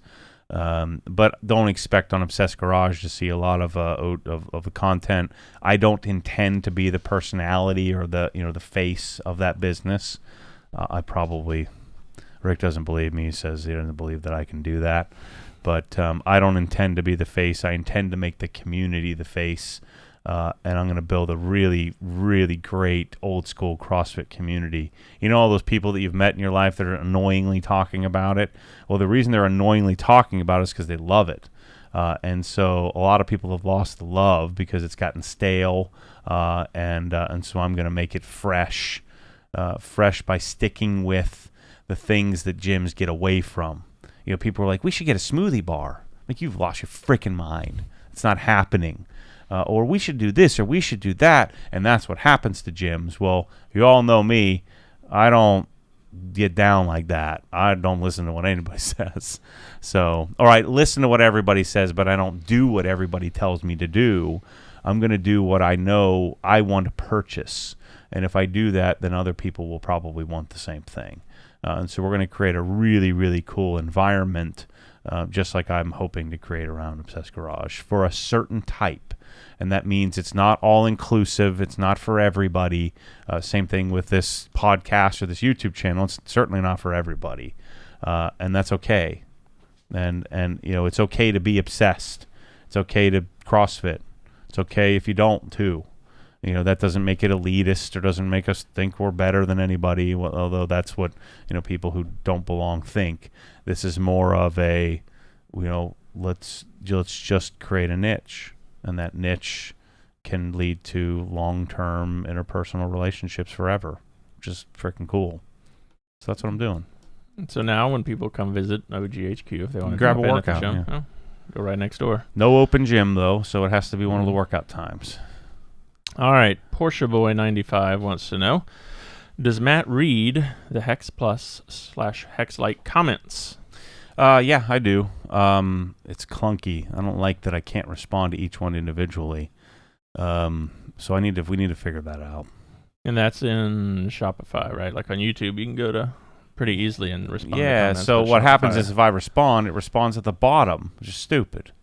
B: But don't expect on Obsessed Garage to see a lot of the content. I don't intend to be the personality or the face of that business. Rick doesn't believe me. He says he doesn't believe that I can do that. But I don't intend to be the face. I intend to make the community the face. And I'm going to build a really, really great old school CrossFit community. You know all those people that you've met in your life that are annoyingly talking about it? Well, the reason they're annoyingly talking about it is because they love it. And so a lot of people have lost the love because it's gotten stale. And so I'm going to make it fresh by sticking with the things that gyms get away from. You know, people are like, we should get a smoothie bar. Like, you've lost your freaking mind. It's not happening. Or we should do this, or we should do that, and that's what happens to gyms. Well, you all know me. I don't get down like that. I don't listen to what anybody says. So, all right, listen to what everybody says, but I don't do what everybody tells me to do. I'm going to do what I know I want to purchase. And if I do that, then other people will probably want the same thing. And so we're going to create a really, really cool environment, just like I'm hoping to create around Obsessed Garage for a certain type. And that means it's not all-inclusive. It's not for everybody. Same thing with this podcast or this YouTube channel. It's certainly not for everybody. And that's okay. And it's okay to be obsessed. It's okay to CrossFit. It's okay if you don't, too. That doesn't make it elitist or doesn't make us think we're better than anybody, although that's what, people who don't belong think. This is more of a, let's just create a niche. And that niche can lead to long-term interpersonal relationships forever, which is freaking cool. So that's what I'm doing.
A: So now when people come visit OGHQ, if they want to
B: grab a
A: in at
B: workout,
A: the gym, go right next door.
B: No open gym, though, so it has to be one of the workout times.
A: All right. Porsche Boy 95 wants to know, does Matt read the Hex Plus / Hex Lite comments?
B: Yeah, I do. It's clunky. I don't like that I can't respond to each one individually. So we need to figure that out.
A: And that's in Shopify, right? Like on YouTube, you can go to pretty easily and respond.
B: Yeah. So what happens is if I respond, it responds at the bottom, which is stupid.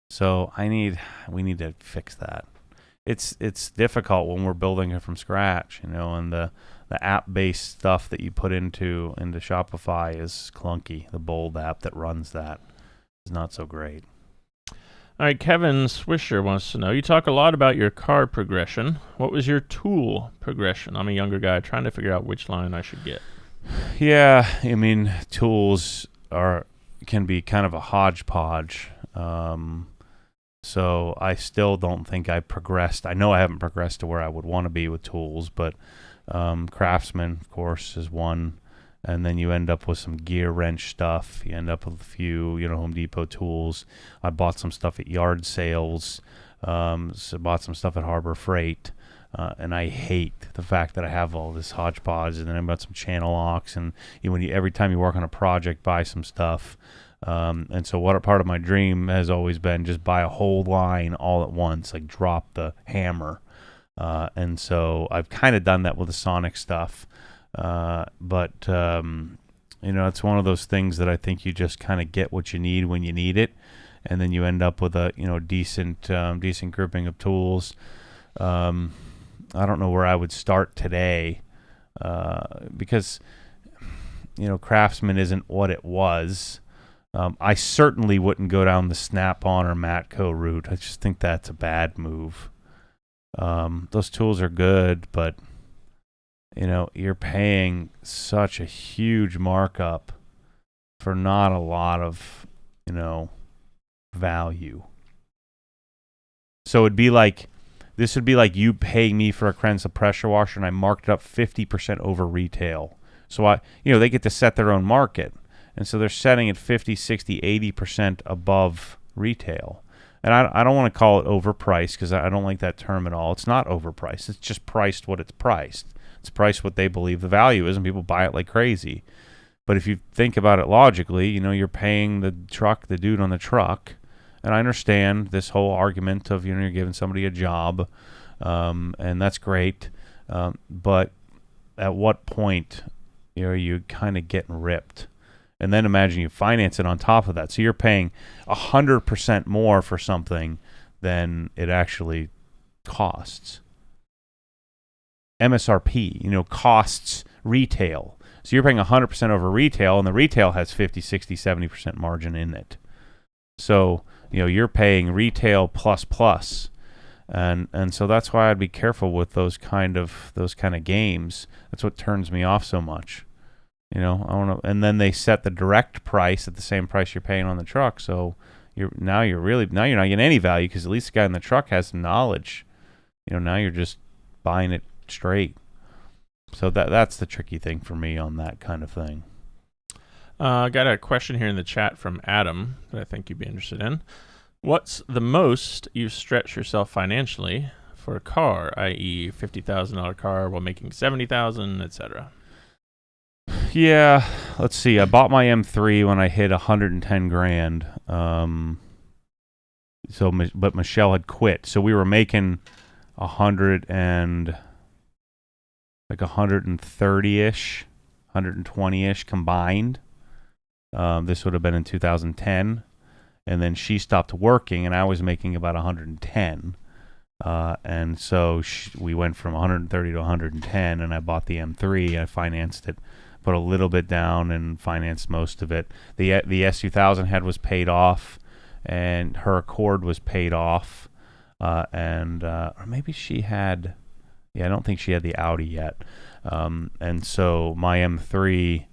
B: So we need to fix that. It's difficult when we're building it from scratch, and the app-based stuff that you put into Shopify is clunky. The Bold app that runs that is not so great.
A: All right, Kevin Swisher wants to know, you talk a lot about your card progression. What was your tool progression? I'm a younger guy trying to figure out which line I should get.
B: Yeah, tools can be kind of a hodgepodge. So I still don't think I progressed. I know I haven't progressed to where I would want to be with tools, but Craftsman, of course, is one. And then you end up with some gear wrench stuff. You end up with a few, Home Depot tools. I bought some stuff at yard sales. Bought some stuff at Harbor Freight. And I hate the fact that I have all this hodgepodge. And then I've got some channel locks. And every time you work on a project, buy some stuff. And so part of my dream has always been just buy a whole line all at once, like drop the hammer. And so I've kind of done that with the Sonic stuff. But it's one of those things that I think you just kind of get what you need when you need it. And then you end up with a, decent grouping of tools. I don't know where I would start today, because, Craftsman isn't what it was. I certainly wouldn't go down the Snap-on or Matco route. I just think that's a bad move. Those tools are good, but you're paying such a huge markup for not a lot of value. So this would be like you paying me for a Krenza pressure washer, and I marked it up 50% over retail. So they get to set their own market. And so they're setting it 50, 60, 80% above retail. And I don't want to call it overpriced because I don't like that term at all. It's not overpriced. It's just priced what it's priced. It's priced what they believe the value is, and people buy it like crazy. But if you think about it logically, you're paying the dude on the truck. And I understand this whole argument of, you're giving somebody a job, and that's great. But at what point are you kind of getting ripped? And then imagine you finance it on top of that. So you're paying 100% more for something than it actually costs. MSRP, costs retail. So you're paying 100% over retail, and the retail has 50, 60, 70% margin in it. So, you're paying retail plus. And so that's why I'd be careful with those kind of games. That's what turns me off so much. I want to, and then they set the direct price at the same price you're paying on the truck. So you're not getting any value, because at least the guy in the truck has some knowledge. Now you're just buying it straight. So that's the tricky thing for me on that kind of thing.
A: I got a question here in the chat from Adam that I think you'd be interested in. What's the most you've stretched yourself financially for a car, i.e. $50,000 car while making $70,000, etc.?
B: Yeah, let's see. I bought my M3 when I hit 110 grand. But Michelle had quit, so we were making 130-ish, 120-ish combined. This would have been in 2010, and then she stopped working, and I was making about 110. And so we went from 130 to 110, and I bought the M3. I financed it, put a little bit down, and financed most of it. The S2000 was paid off, and her Accord was paid off, or maybe she had. Yeah, I don't think she had the Audi yet. And so my M3,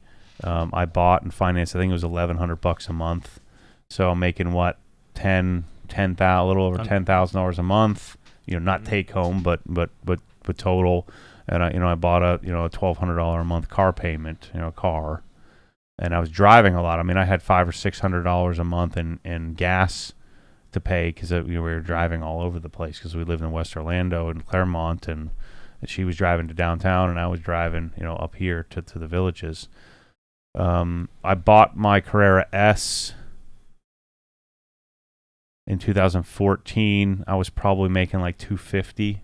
B: I bought and financed. I think it was $1,100 a month. So I'm making what, a little over $10,000 a month. Not take home, but total. And I bought a $1,200 a month car payment, a car. And I was driving a lot. I mean, I had $500 or $600 a month in gas to pay, because we were driving all over the place, because we lived in West Orlando and Claremont, and she was driving to downtown, and I was driving up here to the villages. I bought my Carrera S in 2014. I was probably making like $250,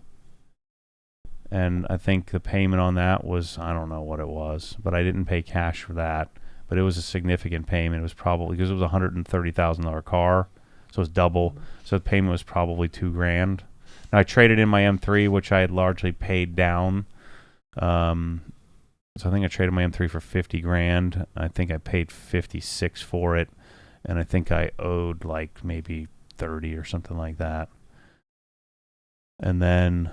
B: and I think the payment on that was, I don't know what it was, but I didn't pay cash for that. But it was a significant payment. It was probably, because it was a $130,000 car, so it was double. So the payment was probably $2,000. Now I traded in my M3, which I had largely paid down. So I think I traded my M3 for $50,000. I think I paid $56,000 for it, and I think I owed like maybe $30,000 or something like that. And then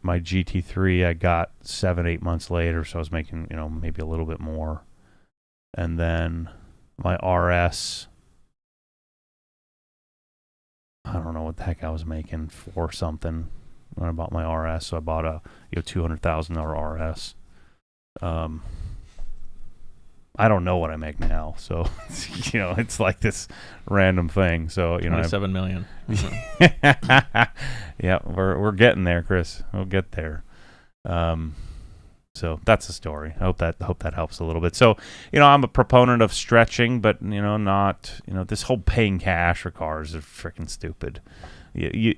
B: my GT3 I got 7-8 months later, so I was making maybe a little bit more. And then my RS, I don't know what the heck I was making for something when I bought my RS. So I bought a $200,000 RS. I don't know what I make now, so it's like this random thing. So
A: $27 million.
B: Yeah, we're getting there, Chris. We'll get there. So that's the story. I hope that helps a little bit. So, I'm a proponent of stretching, but not this whole paying cash for cars is freaking stupid. You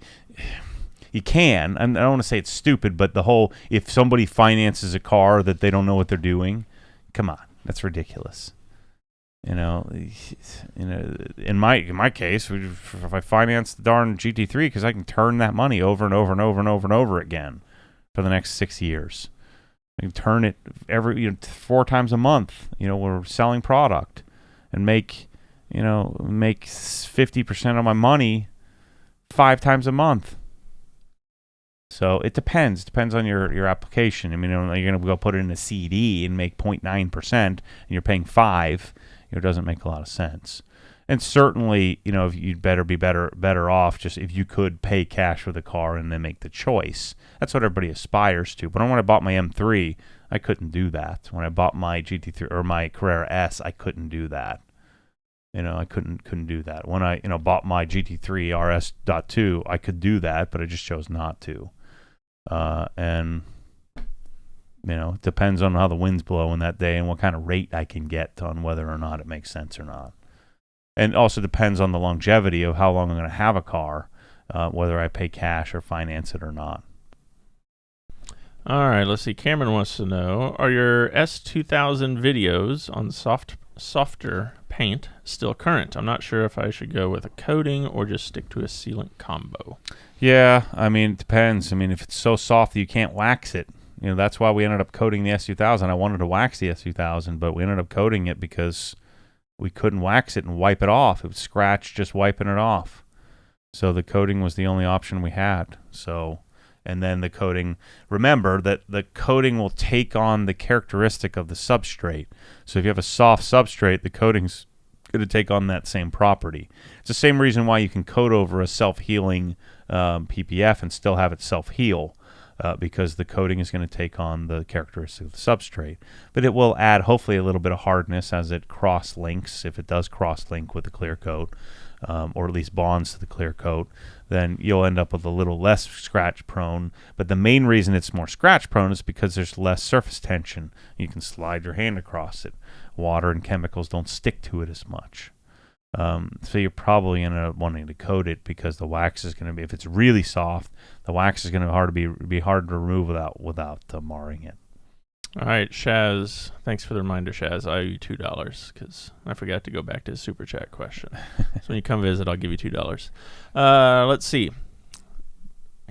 B: can, and I don't want to say it's stupid, but the whole, if somebody finances a car that they don't know what they're doing, come on, that's ridiculous. In my case, if I finance the darn GT3, because I can turn that money over and over and over and over and over again for the next 6 years. I can turn it every 4 times a month. We're selling product, and make 50% of my money 5 times a month. So it depends. It depends on your application. I mean, you're going to go put it in a CD and make 0.9%, and you're paying 5. It doesn't make a lot of sense. And certainly, if you'd be better off just if you could pay cash for the car and then make the choice. That's what everybody aspires to. But when I bought my M3, I couldn't do that. When I bought my GT3 or my Carrera S, I couldn't do that. I couldn't do that. When I bought my GT3 RS.2, I could do that, but I just chose not to. And it depends on how the wind's blowing that day and what kind of rate I can get on whether or not it makes sense or not. And also depends on the longevity of how long I'm going to have a car, whether I pay cash or finance it or not.
A: All right, let's see. Cameron wants to know, are your S2000 videos on softer paint still current? I'm not sure if I should go with a coating or just stick to a sealant combo.
B: Yeah, I mean, it depends. I mean, if it's so soft that you can't wax it, that's why we ended up coating the S2000. I wanted to wax the S2000, but we ended up coating it because we couldn't wax it and wipe it off. It would scratch just wiping it off. So the coating was the only option we had. And then the coating, remember that the coating will take on the characteristic of the substrate. So if you have a soft substrate, the coating's going to take on that same property. It's the same reason why you can coat over a self-healing PPF and still have it self-heal, because the coating is going to take on the characteristic of the substrate. But it will add hopefully a little bit of hardness as it cross-links, if it does cross-link with the clear coat, or at least bonds to the clear coat. Then you'll end up with a little less scratch prone. But the main reason it's more scratch prone is because there's less surface tension. You can slide your hand across it. Water and chemicals don't stick to it as much. So you're probably going to wanting to coat it because the wax is going to be, if it's really soft, the wax is going to be hard to remove without marring it.
A: All right, Shaz. Thanks for the reminder, Shaz. I owe you $2 because I forgot to go back to his super chat question. So when you come visit, I'll give you $2. Let's see.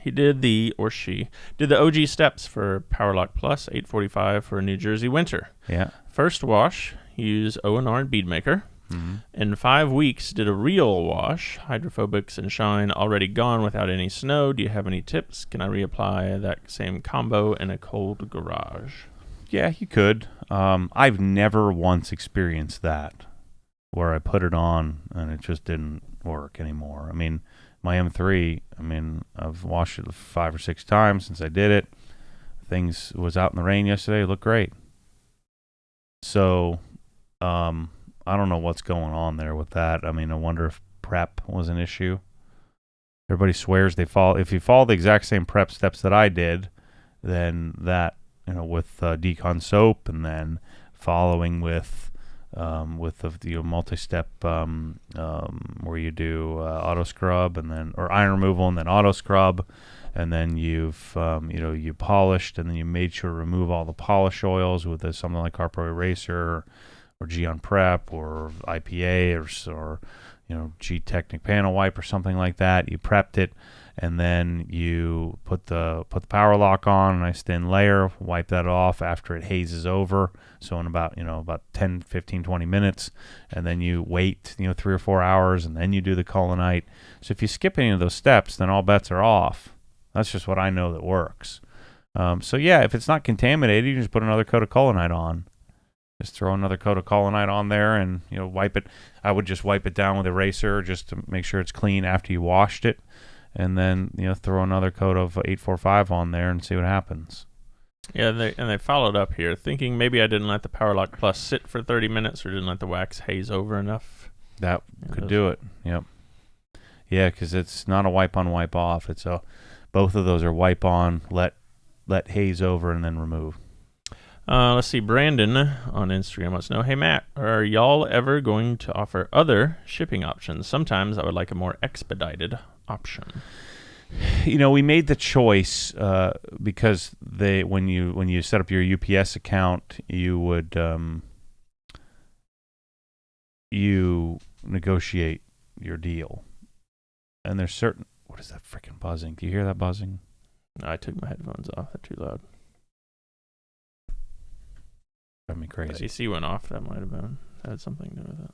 A: She did the OG steps for PowerLock Plus 845 for New Jersey winter.
B: Yeah.
A: First wash, use O&R and bead maker.
B: Mm-hmm.
A: In 5 weeks, did a real wash, hydrophobics and shine already gone without any snow. Do you have any tips? Can I reapply that same combo in a cold garage?
B: Yeah, you could. I've never once experienced that where I put it on and it just didn't work anymore. I mean, my M3, I've washed it 5 or 6 times since I did it. Things was out in the rain yesterday. It looked great. So, I don't know what's going on there with that. I wonder if prep was an issue. Everybody swears if you follow the exact same prep steps that I did, then that, with decon soap, and then following with the multi-step where you do auto scrub or iron removal and then auto scrub, and then you've you polished and then you made sure to remove all the polish oils with something like Carpro Eraser or G-On Prep or IPA or G-Technic panel wipe or something like that. You prepped it, and then you put the power lock on, a nice thin layer, wipe that off after it hazes over, so in about 10, 15, 20 minutes, and then you wait 3 or 4 hours, and then you do the Colonite. So if you skip any of those steps, then all bets are off. That's just what I know that works. So yeah, if it's not contaminated, you can just put another coat of Colonite on. Just throw another coat of Colonite on there and wipe it. I would just wipe it down with eraser just to make sure it's clean after you washed it, and then throw another coat of 845 on there and see what happens.
A: Yeah, they followed up here, thinking maybe I didn't let the PowerLock Plus sit for 30 minutes or didn't let the wax haze over enough.
B: That could do it. Yep. Yeah, because it's not a wipe on, wipe off. Both of those are wipe on, let haze over, and then remove.
A: Let's see. Brandon on Instagram wants to know, hey, Matt, are y'all ever going to offer other shipping options? Sometimes I would like a more expedited option.
B: We made the choice because when you set up your UPS account, you would you negotiate your deal. And there's certain... What is that freaking buzzing? Do you hear that buzzing?
A: No, I took my headphones off. They're too loud.
B: Me crazy.
A: The AC went off. That might have had something to do with it.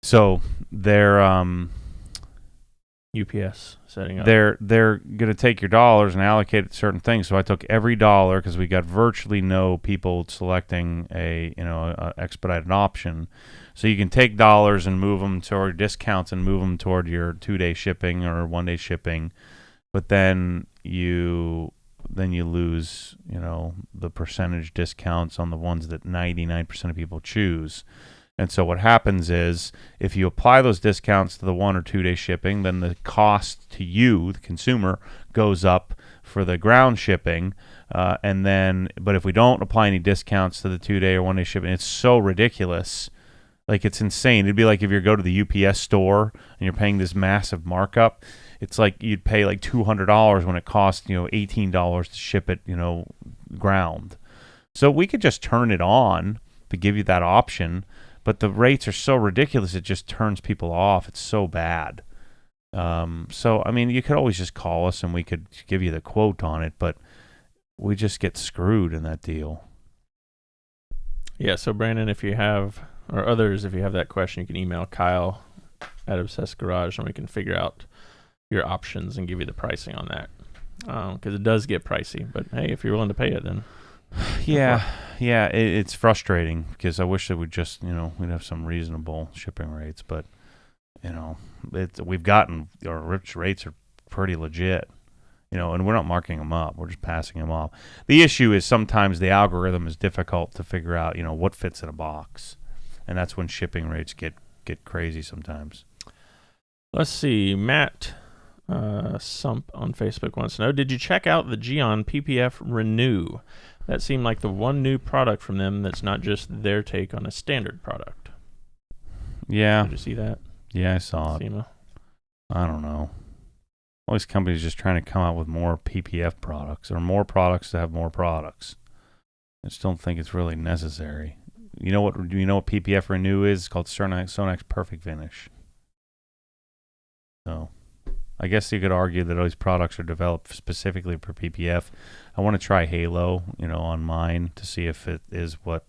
B: So they're
A: UPS setting up.
B: They're gonna take your dollars and allocate it to certain things. So I took every dollar because we got virtually no people selecting a expedited option. So you can take dollars and move them toward discounts and move them toward your 2-day shipping or 1-day shipping, but then you lose, the percentage discounts on the ones that 99% of people choose. And so what happens is if you apply those discounts to the 1 or 2-day shipping, then the cost to you, the consumer, goes up for the ground shipping. But if we don't apply any discounts to the 2-day or 1-day shipping, it's so ridiculous. Like, it's insane. It'd be like if you go to the UPS store and you're paying this massive markup. it's like you'd pay like $200 when it costs, $18 to ship it, ground. So we could just turn it on to give you that option, but the rates are so ridiculous it just turns people off. It's so bad. So I mean, you could always just call us and we could give you the quote on it, but we just get screwed in that deal.
A: Yeah, so Brandon, if you have, or others, if you have that question, you can email Kyle at Obsessed Garage and we can figure out your options and give you the pricing on that. Because it does get pricey, but hey, if you're willing to pay it, then
B: it's frustrating because I wish it would just, we'd have some reasonable shipping rates, but we've gotten our rates are pretty legit, and we're not marking them up, we're just passing them off. The issue is sometimes the algorithm is difficult to figure out, what fits in a box, and that's when shipping rates get crazy sometimes.
A: Let's see, Matt Sump on Facebook wants to know, did you check out the Geon PPF Renew? That seemed like the one new product from them that's not just their take on a standard product.
B: Yeah.
A: Did you see that?
B: Yeah, I saw it.
A: SEMA?
B: I don't know. All these companies just trying to come out with more PPF products or more products to have more products. I just don't think it's really necessary. Do you know what PPF Renew is? It's called Sonax Perfect Finish. So I guess you could argue that all these products are developed specifically for PPF. I want to try Halo, on mine to see if it is what,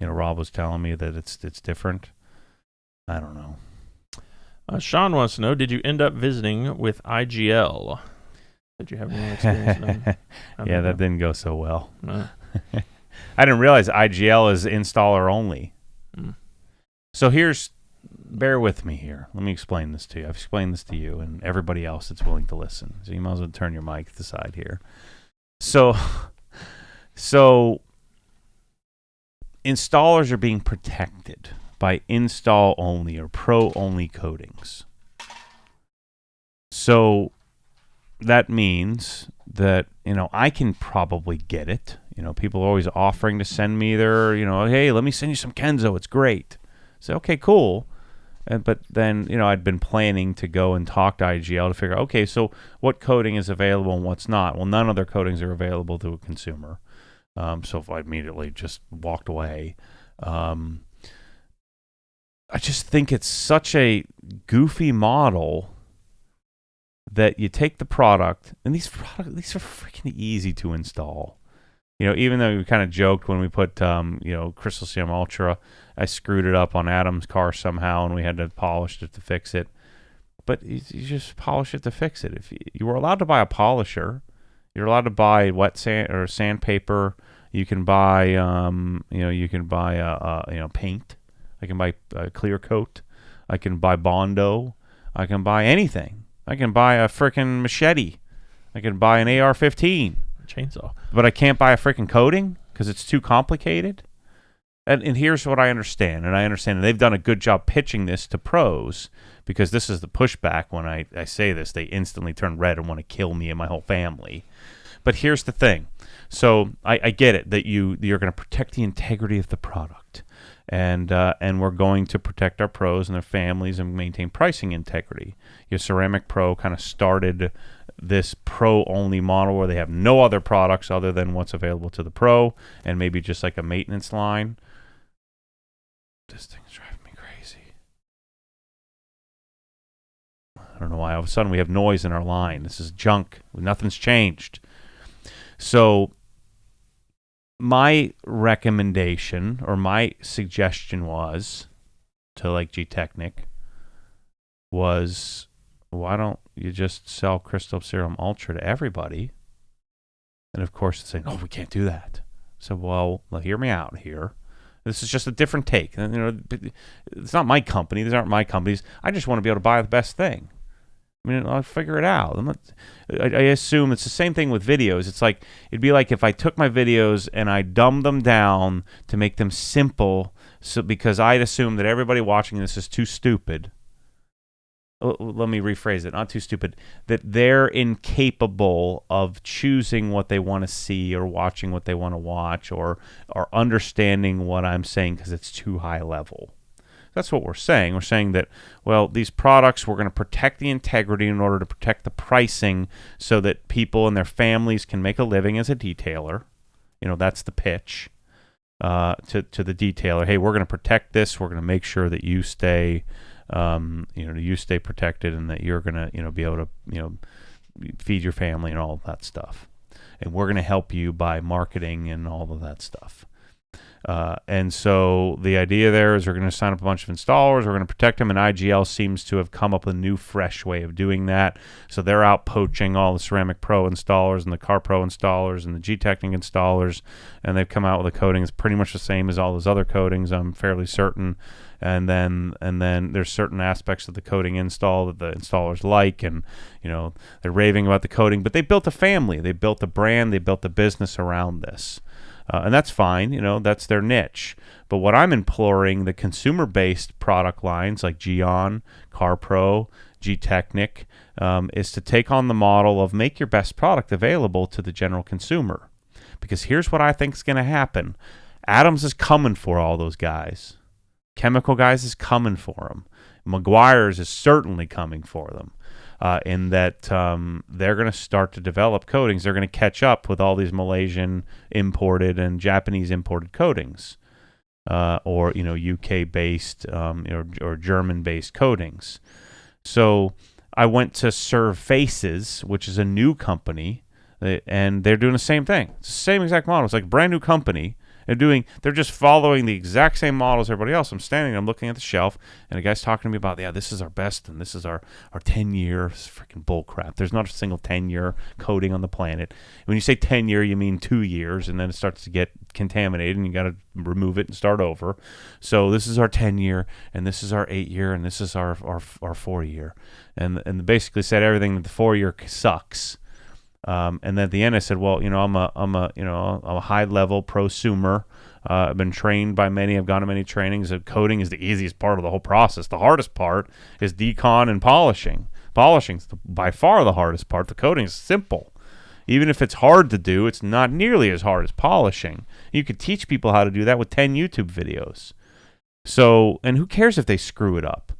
B: Rob was telling me that it's different. I don't know.
A: Sean wants to know, did you end up visiting with IGL? Did you have any experience with them?
B: Yeah, that didn't go so well.
A: No.
B: I didn't realize IGL is installer only. So bear with me here. Let me explain this to you. I've explained this to you and everybody else that's willing to listen. So you might as well turn your mic to the side here. So installers are being protected by install only or pro only coatings. So that means that, I can probably get it. People are always offering to send me their, hey, let me send you some Kenzo. It's great. So, okay, cool. But then, I'd been planning to go and talk to IGL to figure out, okay, so what coating is available and what's not? Well, none of their coatings are available to a consumer. So if I immediately just walked away. I just think it's such a goofy model that you take the product, and these are freaking easy to install. Even though we kind of joked when we put, Crystal CM Ultra, I screwed it up on Adam's car somehow, and we had to polish it to fix it. But you just polish it to fix it. If you were allowed to buy a polisher, you're allowed to buy wet sand or sandpaper. You can buy, paint. I can buy a clear coat. I can buy Bondo. I can buy anything. I can buy a freaking machete. I can buy an AR-15.
A: Chainsaw.
B: But I can't buy a freaking coating because it's too complicated. And here's what I understand. And I understand they've done a good job pitching this to pros, because this is the pushback when I say this. They instantly turn red and want to kill me and my whole family. But here's the thing. So I get it that you're going to protect the integrity of the product. And we're going to protect our pros and their families and maintain pricing integrity. Your Ceramic Pro kind of started this pro-only model where they have no other products other than what's available to the pro, and maybe just like a maintenance line. This thing's driving me crazy. I don't know why all of a sudden we have noise in our line. This is junk. Nothing's changed. So my recommendation or my suggestion was to like G-Technic was, why don't you just sell Crystal Serum Ultra to everybody? And of course it's saying, no, we can't do that. So, well, hear me out here. This is just a different take. And, it's not my company. These aren't my companies. I just want to be able to buy the best thing. I mean, I'll figure it out. I assume it's the same thing with videos. It's like, it'd be like if I took my videos and I dumbed them down to make them simple, so because I'd assume that everybody watching this is too stupid. Let me rephrase it. Not too stupid. That they're incapable of choosing what they want to see or watching what they want to watch or understanding what I'm saying because it's too high level. That's what we're saying. We're saying that, well, these products, we're going to protect the integrity in order to protect the pricing so that people and their families can make a living as a detailer. That's the pitch to the detailer. Hey, we're going to protect this. We're going to make sure that you stay, you stay protected, and that you're going to, be able to, feed your family and all of that stuff. And we're going to help you by marketing and all of that stuff. And so the idea there is we're going to sign up a bunch of installers. We're going to protect them, and IGL seems to have come up with a new, fresh way of doing that. So they're out poaching all the Ceramic Pro installers and the Car Pro installers and the G-Technic installers, and they've come out with a coating that's pretty much the same as all those other coatings, I'm fairly certain. And then there's certain aspects of the coating install that the installers like, and they're raving about the coating. But they built a family, they built a brand, they built a business around this. And that's fine, that's their niche. But what I'm imploring the consumer-based product lines like Geon, CarPro, G-Technic, is to take on the model of make your best product available to the general consumer. Because here's what I think is going to happen. Adams is coming for all those guys. Chemical Guys is coming for them. Meguiar's is certainly coming for them. In that they're going to start to develop coatings. They're going to catch up with all these Malaysian imported and Japanese imported coatings, or UK based or German based coatings. So I went to Serve Faces, which is a new company, and they're doing the same thing. It's the same exact model. It's like a brand new company. They're just following the exact same model as everybody else. I'm standing there, I'm looking at the shelf, and a guy's talking to me about, this is our best, and this is our 10-year freaking bull crap. There's not a single 10-year coating on the planet. When you say 10-year, you mean 2 years, and then it starts to get contaminated, and you got to remove it and start over. So this is our 10-year, and this is our 8-year, and this is our 4-year. And basically said everything that the 4-year sucks. And then at the end, I said, well, I'm a high-level prosumer. I've been trained by many. I've gone to many trainings. Coating is the easiest part of the whole process. The hardest part is decon and polishing. Polishing is by far the hardest part. The coating is simple. Even if it's hard to do, it's not nearly as hard as polishing. You could teach people how to do that with 10 YouTube videos. So, and who cares if they screw it up?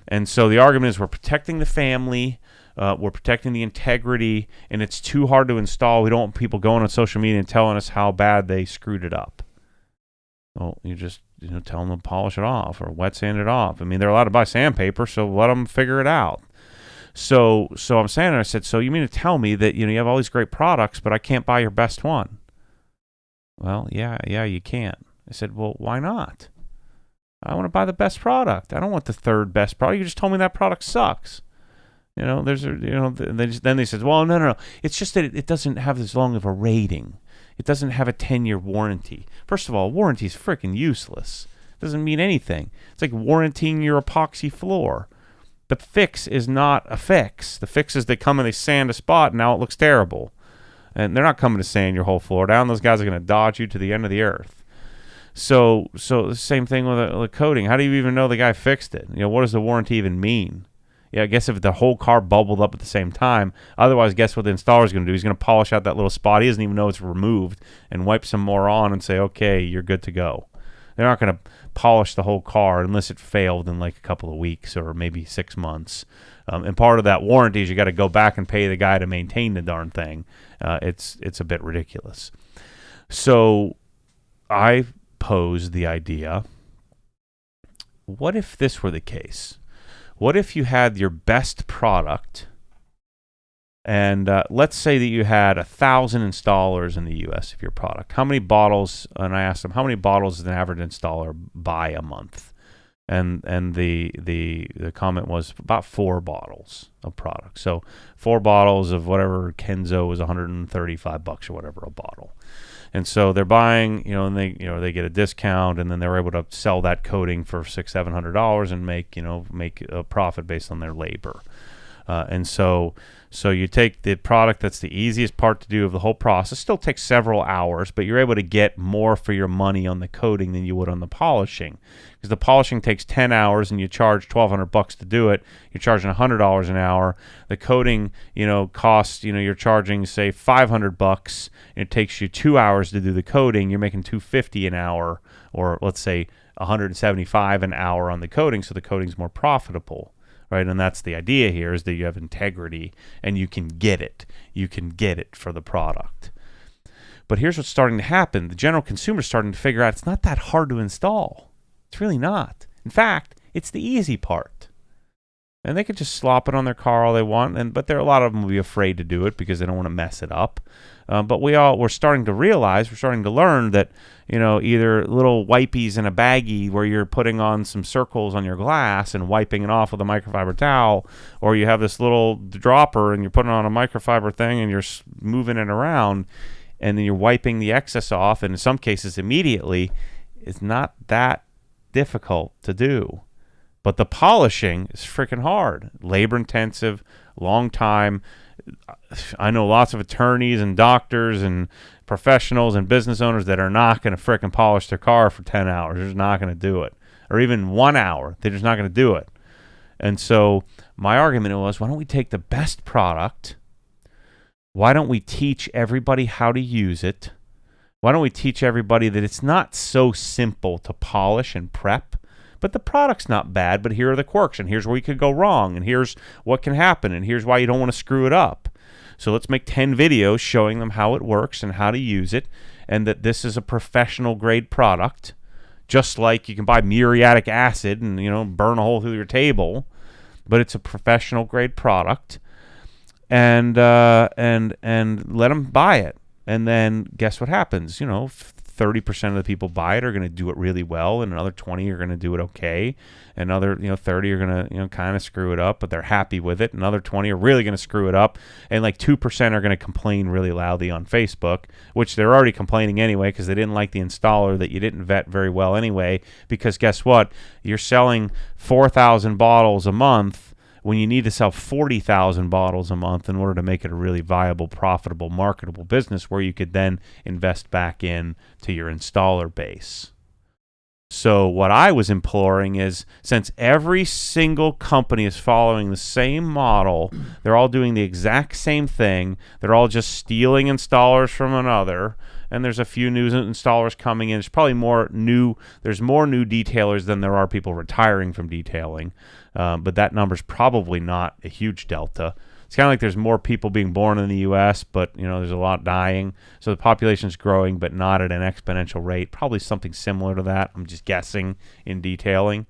B: And so the argument is we're protecting the family. We're protecting the integrity, and it's too hard to install. We don't want people going on social media and telling us how bad they screwed it up. Well, you just tell them to polish it off or wet sand it off. I mean, they're allowed to buy sandpaper, so let them figure it out. So I'm saying, I said, so you mean to tell me that you have all these great products, but I can't buy your best one? Well, yeah, you can. I said, well, why not? I want to buy the best product. I don't want the third best product. You just told me that product sucks. Then they said, well, no. It's just that it doesn't have as long of a rating. It doesn't have a 10-year warranty. First of all, warranty is freaking useless. It doesn't mean anything. It's like warranting your epoxy floor. The fix is not a fix. The fix is they come and they sand a spot, and now it looks terrible. And they're not coming to sand your whole floor down. Those guys are going to dodge you to the end of the earth. So the same thing with a coating. How do you even know the guy fixed it? What does the warranty even mean? Yeah, I guess if the whole car bubbled up at the same time. Otherwise, guess what the installer's going to do? He's going to polish out that little spot. He doesn't even know it's removed and wipe some more on and say, okay, you're good to go. They're not going to polish the whole car unless it failed in like a couple of weeks or maybe 6 months. And part of that warranty is you got to go back and pay the guy to maintain the darn thing. It's a bit ridiculous. So I posed the idea, what if this were the case? What if you had your best product, and let's say that you had 1,000 installers in the U.S. of your product. How many bottles? And I asked them, how many bottles does an average installer buy a month? And the comment was about 4 bottles of product. So 4 bottles of whatever Kenzo is $135 or whatever a bottle. And so they're buying, and they get a discount, and then they're able to sell that coating for $600-700 and make a profit based on their labor. And so you take the product that's the easiest part to do of the whole process. Still takes several hours, but you're able to get more for your money on the coating than you would on the polishing. Because the polishing takes 10 hours and you charge $1,200 to do it. You're charging $100 an hour. The coating, costs, you're charging say $500 and it takes you 2 hours to do the coating. You're making $250 an hour, or let's say $175 an hour on the coating, so the coating's more profitable. Right, and that's the idea here, is that you have integrity and you can get it. You can get it for the product. But here's what's starting to happen. The general consumer is starting to figure out it's not that hard to install. It's really not. In fact, it's the easy part. And they could just slop it on their car all they want, but a lot of them will be afraid to do it because they don't want to mess it up. But we're starting to realize, we're starting to learn that, either little wipies in a baggie where you're putting on some circles on your glass and wiping it off with a microfiber towel, or you have this little dropper and you're putting on a microfiber thing and you're moving it around and then you're wiping the excess off, and in some cases immediately, it's not that difficult to do. But the polishing is freaking hard, labor intensive, long time. I know lots of attorneys and doctors and professionals and business owners that are not going to frickin' polish their car for 10 hours. They're just not going to do it. Or even 1 hour. They're just not going to do it. And so my argument was, why don't we take the best product? Why don't we teach everybody how to use it? Why don't we teach everybody that it's not so simple to polish and prep? But the product's not bad, but here are the quirks, and here's where you could go wrong, and here's what can happen, and here's why you don't want to screw it up. So let's make 10 videos showing them how it works and how to use it, and that this is a professional-grade product, just like you can buy muriatic acid and, burn a hole through your table, but it's a professional-grade product, and let them buy it. And then guess what happens? 30% of the people buy it are going to do it really well, and another 20 are going to do it okay. Another 30 are going to kind of screw it up, but they're happy with it. Another 20 are really going to screw it up, and like 2% are going to complain really loudly on Facebook, which they're already complaining anyway because they didn't like the installer that you didn't vet very well anyway. Because guess what? You're selling 4,000 bottles a month when you need to sell 40,000 bottles a month in order to make it a really viable, profitable, marketable business where you could then invest back in to your installer base. So what I was imploring is, since every single company is following the same model, they're all doing the exact same thing, they're all just stealing installers from another, and there's a few new installers coming in. There's more new detailers than there are people retiring from detailing. But that number's probably not a huge delta. It's kind of like there's more people being born in the U.S., but there's a lot dying. So the population's growing, but not at an exponential rate. Probably something similar to that. I'm just guessing in detailing,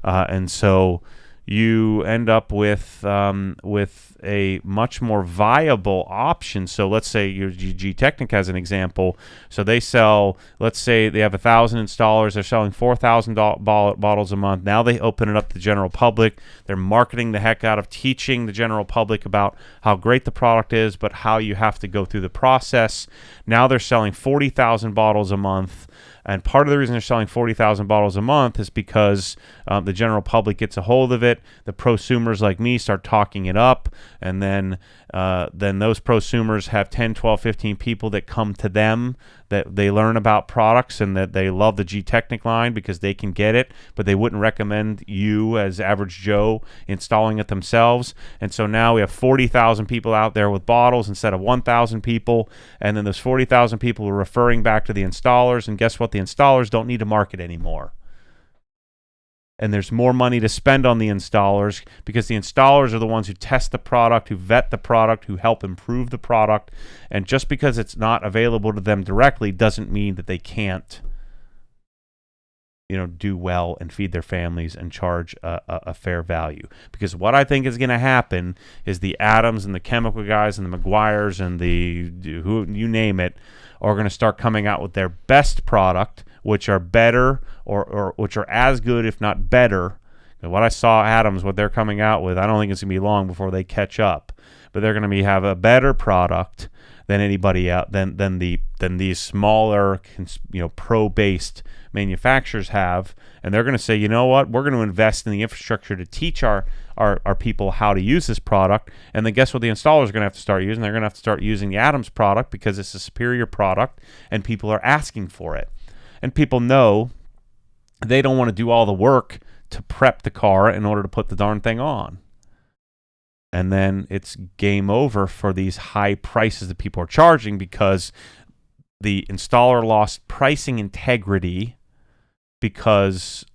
B: and so you end up with a much more viable option. So let's say your G-Technic as an example. So they sell, let's say they have 1,000 installers. They're selling 4,000 bottles a month. Now they open it up to the general public. They're marketing the heck out of teaching the general public about how great the product is, but how you have to go through the process. Now they're selling 40,000 bottles a month. And part of the reason they're selling 40,000 bottles a month is because the general public gets a hold of it. The prosumers like me start talking it up. And then those prosumers have 10, 12, 15 people that come to them that they learn about products and that they love the G-Technic line because they can get it, but they wouldn't recommend you as average Joe installing it themselves. And so now we have 40,000 people out there with bottles instead of 1,000 people. And then those 40,000 people are referring back to the installers. And guess what? The installers don't need to market anymore. And there's more money to spend on the installers because the installers are the ones who test the product, who vet the product, who help improve the product. And just because it's not available to them directly doesn't mean that they can't, do well and feed their families and charge a fair value. Because what I think is going to happen is the Adams and the chemical guys and the McGuires and who you name it are going to start coming out with their best product, which are better or which are as good, if not better. And what I saw Adams, what they're coming out with, I don't think it's going to be long before they catch up. But they're going to have a better product than anybody out than these smaller, pro-based manufacturers have. And they're going to say, you know what, we're going to invest in the infrastructure to teach our our people how to use this product. And then guess what the installers are going to have to start using? They're going to have to start using the Adams product because it's a superior product and people are asking for it. And people know they don't want to do all the work to prep the car in order to put the darn thing on. And then it's game over for these high prices that people are charging because the installer lost pricing integrity because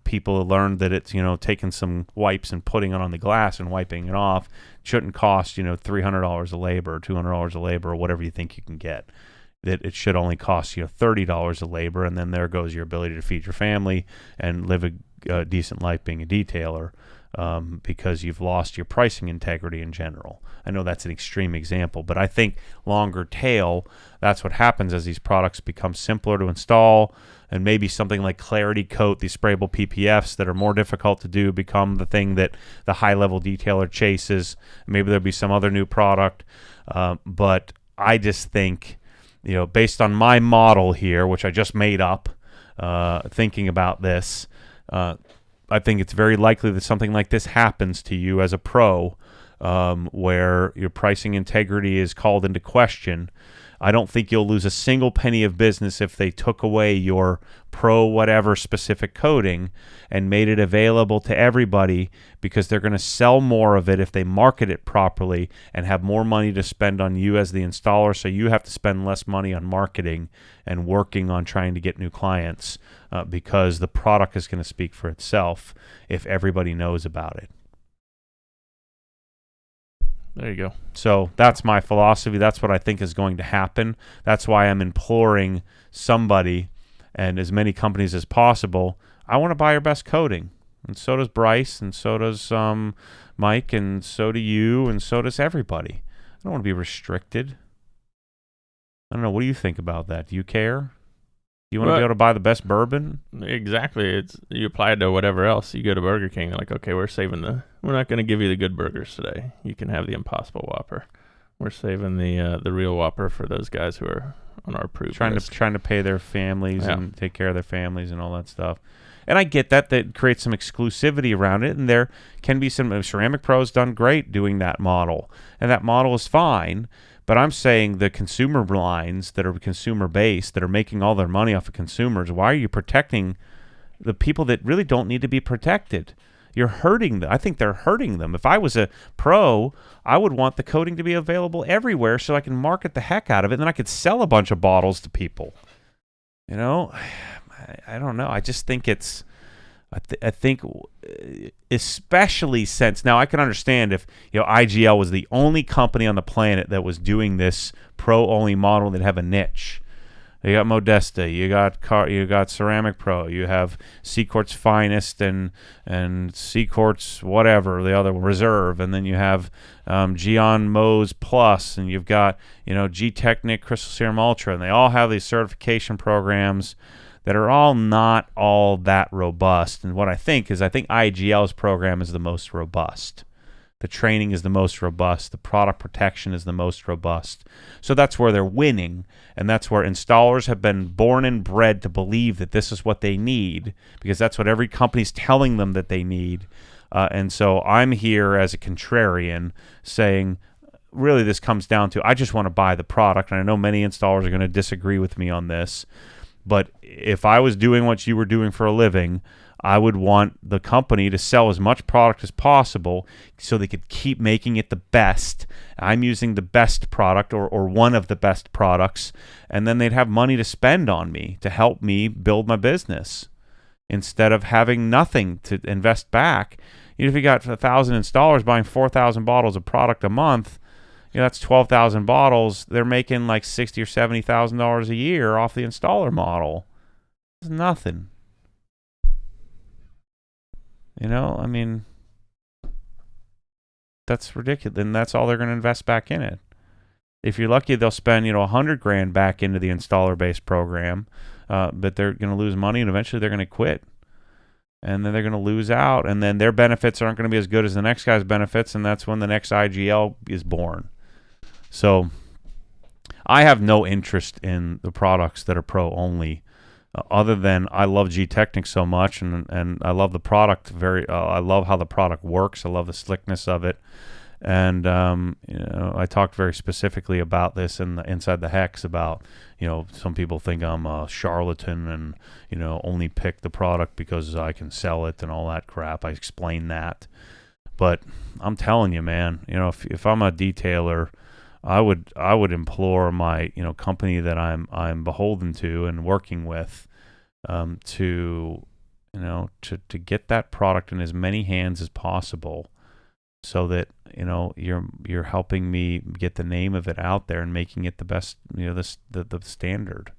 B: people learned that it's, taking some wipes and putting it on the glass and wiping it off shouldn't cost, $300 a labor or $200 a labor or whatever you think you can get. That it should only cost $30 a labor, and then there goes your ability to feed your family and live a decent life being a detailer. Because you've lost your pricing integrity in general. I know that's an extreme example, but I think longer tail, that's what happens as these products become simpler to install, and maybe something like Clarity Coat, these sprayable PPFs that are more difficult to do, become the thing that the high-level detailer chases. Maybe there'll be some other new product, but I just think, based on my model here, which I just made up, thinking about this, I think it's very likely that something like this happens to you as a pro, where your pricing integrity is called into question. I don't think you'll lose a single penny of business if they took away your pro whatever specific coating and made it available to everybody, because they're going to sell more of it if they market it properly and have more money to spend on you as the installer, so you have to spend less money on marketing and working on trying to get new clients, because the product is going to speak for itself if everybody knows about it.
A: There you go.
B: So that's my philosophy. That's what I think is going to happen. That's why I'm imploring somebody and as many companies as possible. I want to buy your best coating. And so does Bryce, and so does Mike, and so do you, and so does everybody. I don't want to be restricted. I don't know. What do you think about that? Do you care? You want to be able to buy the best bourbon?
A: Exactly. You apply it to whatever else. You go to Burger King, they're like, okay, we're not going to give you the good burgers today. You can have the Impossible Whopper. We're saving the real Whopper for those guys who are on our approved list.
B: Trying to pay their families and take care of their families and all that stuff. And I get that creates some exclusivity around it, and there can be some Ceramic Pro's done great doing that model, and that model is fine. But I'm saying the consumer lines that are consumer-based, that are making all their money off of consumers, why are you protecting the people that really don't need to be protected? You're hurting them. I think they're hurting them. If I was a pro, I would want the coating to be available everywhere so I can market the heck out of it, and then I could sell a bunch of bottles to people. I don't know. I just think it's... I think especially since now I can understand if IGL was the only company on the planet that was doing this pro only model that have a niche. You got Modesta, you got Ceramic Pro, you have Seacort's Finest and Seacort's whatever the other Reserve, and then you have Gion Mohs Plus, and you've got G-Technic Crystal Serum Ultra, and they all have these certification programs that are all not all that robust. And what I think IGL's program is the most robust. The training is the most robust. The product protection is the most robust. So that's where they're winning, and that's where installers have been born and bred to believe that this is what they need, because that's what every company's telling them that they need. And so I'm here as a contrarian saying, really this comes down to, I just want to buy the product. And I know many installers are going to disagree with me on this, but if I was doing what you were doing for a living, I would want the company to sell as much product as possible so they could keep making it the best. I'm using the best product or one of the best products, and then they'd have money to spend on me to help me build my business instead of having nothing to invest back. If you got 1,000 installers buying 4,000 bottles of product a month, that's 12,000 bottles. They're making like $60,000 or $70,000 a year off the installer model. It's nothing. That's ridiculous. And that's all they're going to invest back in it. If you're lucky, they'll spend $100,000 back into the installer-based program, but they're going to lose money, and eventually they're going to quit. And then they're going to lose out, and then their benefits aren't going to be as good as the next guy's benefits, and that's when the next IGL is born. So I have no interest in the products that are pro only. other than I love G-Technic so much, and I love the product I love how the product works. I love the slickness of it. And I talked very specifically about this inside the Hex about, some people think I'm a charlatan and, only pick the product because I can sell it and all that crap. I explain that. But I'm telling you, man, if I'm a detailer, I would implore my, company that I'm beholden to and working with, to get that product in as many hands as possible, so that you're helping me get the name of it out there and making it the best, the standard.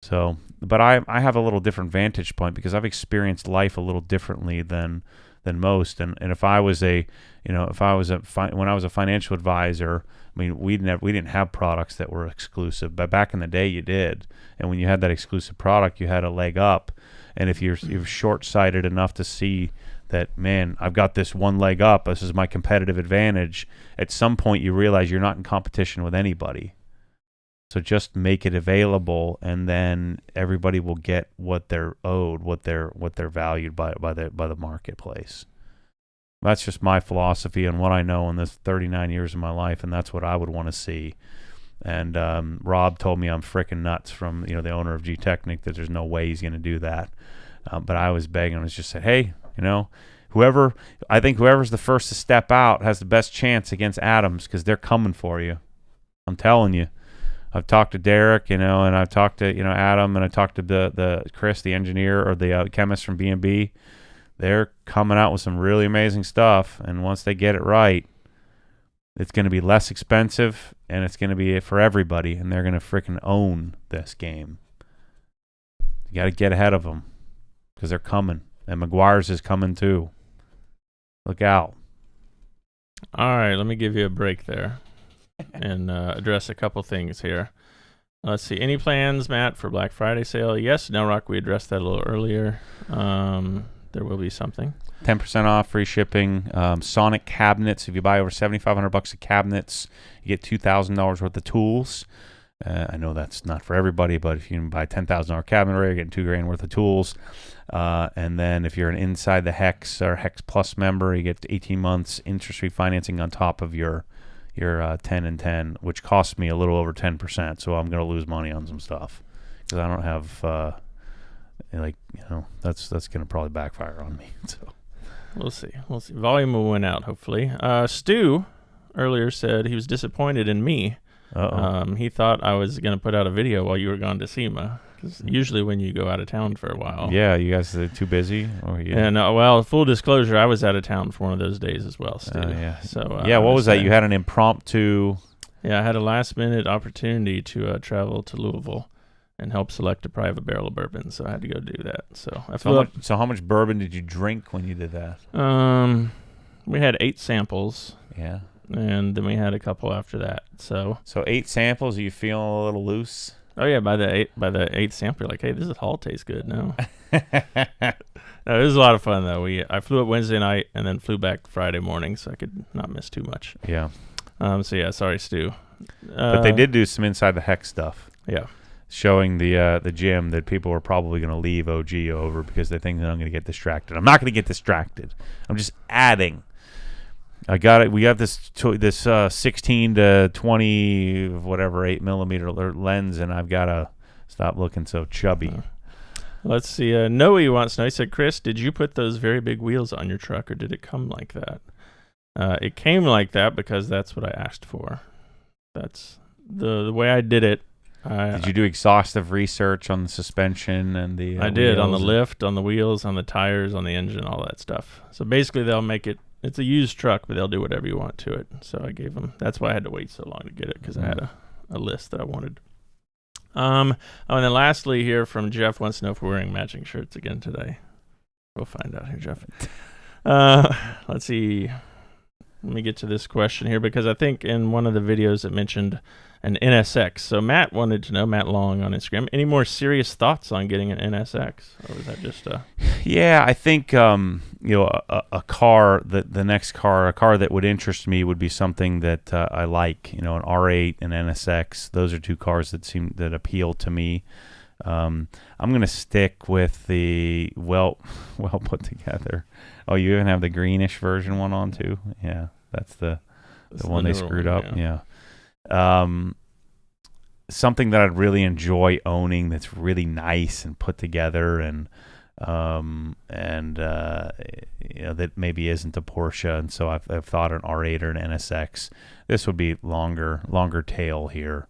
B: So, but I have a little different vantage point because I've experienced life a little differently than most. And if I was when I was a financial advisor, I mean, we didn't have products that were exclusive, but back in the day you did. And when you had that exclusive product, you had a leg up. And if you're short-sighted enough to see that, man, I've got this one leg up, this is my competitive advantage, at some point you realize you're not in competition with anybody. So just make it available, and then everybody will get what they're owed, what they're valued by the marketplace. That's just my philosophy and what I know in this 39 years of my life, and that's what I would want to see. And Rob told me I'm freaking nuts, from the owner of G-Technic, that there's no way he's going to do that. But I was begging him. I just said, hey, whoever's the first to step out has the best chance against Adams, because they're coming for you. I'm telling you. I've talked to Derek, and I've talked to Adam, and I talked to the Chris, the engineer, or the chemist from B&B. They're coming out with some really amazing stuff, and once they get it right, it's going to be less expensive, and it's going to be for everybody, and they're going to freaking own this game. You got to get ahead of them, because they're coming, and McGuire's is coming too. Look out.
A: All right, let me give you a break there and address a couple things here. Let's see. Any plans, Matt, for Black Friday sale? Yes, No Rock, we addressed that a little earlier. There will be something.
B: 10% off, free shipping. Sonic cabinets. If you buy over $7,500 of cabinets, you get $2,000 worth of tools. I know that's not for everybody, but if you can buy a $10,000 cabinet array, you're getting $2,000 worth of tools. And then if you're an Inside the Hex or Hex Plus member, you get 18 months interest-free financing on top of your 10 and 10, which costs me a little over 10%. So I'm going to lose money on some stuff because I don't have that's going to probably backfire on me. So
A: we'll see. Volume will win out, hopefully. Stu earlier said he was disappointed in me. He thought I was going to put out a video while you were gone to SEMA, because usually when you go out of town for a while.
B: Yeah, you guys are too busy? Or
A: And, well, full disclosure, I was out of town for one of those days as well, Stu.
B: Yeah.
A: So,
B: what was that? You had an impromptu...
A: Yeah, I had a last-minute opportunity to travel to Louisville and help select a private barrel of bourbon, so I had to go do that. So
B: how much bourbon did you drink when you did that?
A: We had 8 samples.
B: Yeah.
A: And then we had a couple after that. So 8
B: samples. Are you feeling a little loose?
A: Oh yeah, by the 8th sample, you're like, hey, this all tastes good now. No, it was a lot of fun though. I flew up Wednesday night and then flew back Friday morning, so I could not miss too much.
B: Yeah.
A: So yeah, sorry, Stu.
B: But they did do some Inside the Hex stuff.
A: Yeah.
B: Showing the gym that people were probably going to leave OG over because they think that I'm going to get distracted. I'm not going to get distracted. I'm just adding. I got it. We have this 16 to 20 whatever 8 millimeter lens, and I've got to stop looking so chubby.
A: Let's see. Noe wants to know. He said, Chris, did you put those very big wheels on your truck, or did it come like that? It came like that because that's what I asked for. That's the way I did it.
B: Did you do exhaustive research on the suspension and the
A: I did, on the lift, on the wheels, on the tires, on the engine, all that stuff. So basically they'll make it, it's a used truck, but they'll do whatever you want to it. So I gave them, that's why I had to wait so long to get it, because I had a list that I wanted. And then lastly here from Jeff wants to know if we're wearing matching shirts again today. We'll find out here, Jeff. Let's see. Let me get to this question here, because I think in one of the videos it mentioned an NSX. So Matt wanted to know, Matt Long on Instagram, any more serious thoughts on getting an NSX? Or was that just a...
B: Yeah, I think, a car, the next car, a car that would interest me would be something that I like, an R8 and NSX. Those are two cars that appeal to me. I'm going to stick with the well put together. Oh, you even have the greenish version one on too? Yeah, that's the one they screwed up. Yeah. Something that I'd really enjoy owning that's really nice and put together and that maybe isn't a Porsche, and so I've thought an R8 or an NSX. This would be longer tail here.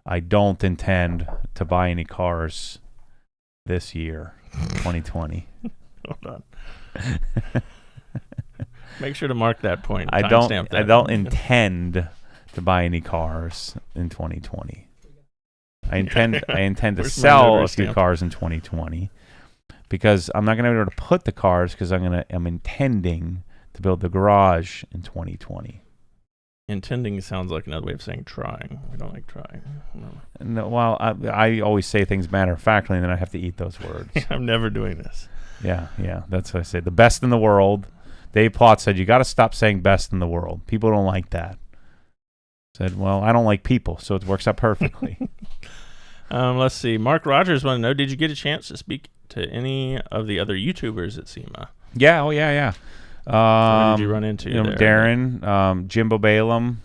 B: I don't intend to buy any cars this year, 2020.
A: Hold on. Make sure to mark that point.
B: I don't intend to buy any cars in 2020. I intend to sell a few cars in 2020 because I'm not going to be able to put the cars because I'm intending to build the garage in 2020.
A: Intending sounds like another way of saying trying. We don't like trying.
B: No, well, I always say things matter-of-factly, and then I have to eat those words.
A: I'm never doing this.
B: Yeah, that's what I say. The best in the world. Dave Plott said, you got to stop saying best in the world. People don't like that. Said, well, I don't like people, so it works out perfectly.
A: Let's see. Mark Rogers want to know, did you get a chance to speak to any of the other YouTubers at SEMA?
B: Yeah, yeah.
A: Who did you run into there?
B: Darren, Jimbo Balaam.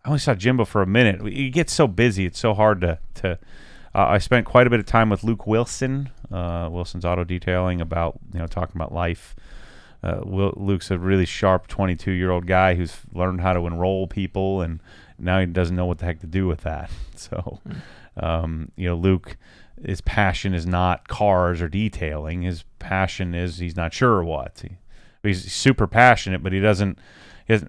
B: I only saw Jimbo for a minute. He gets so busy. It's so hard to I spent quite a bit of time with Luke Wilson, Wilson's Auto Detailing, about talking about life. Luke's a really sharp 22-year-old guy who's learned how to enroll people, and now he doesn't know what the heck to do with that. So, Luke, his passion is not cars or detailing. His passion is he's not sure what. He's super passionate, but he doesn't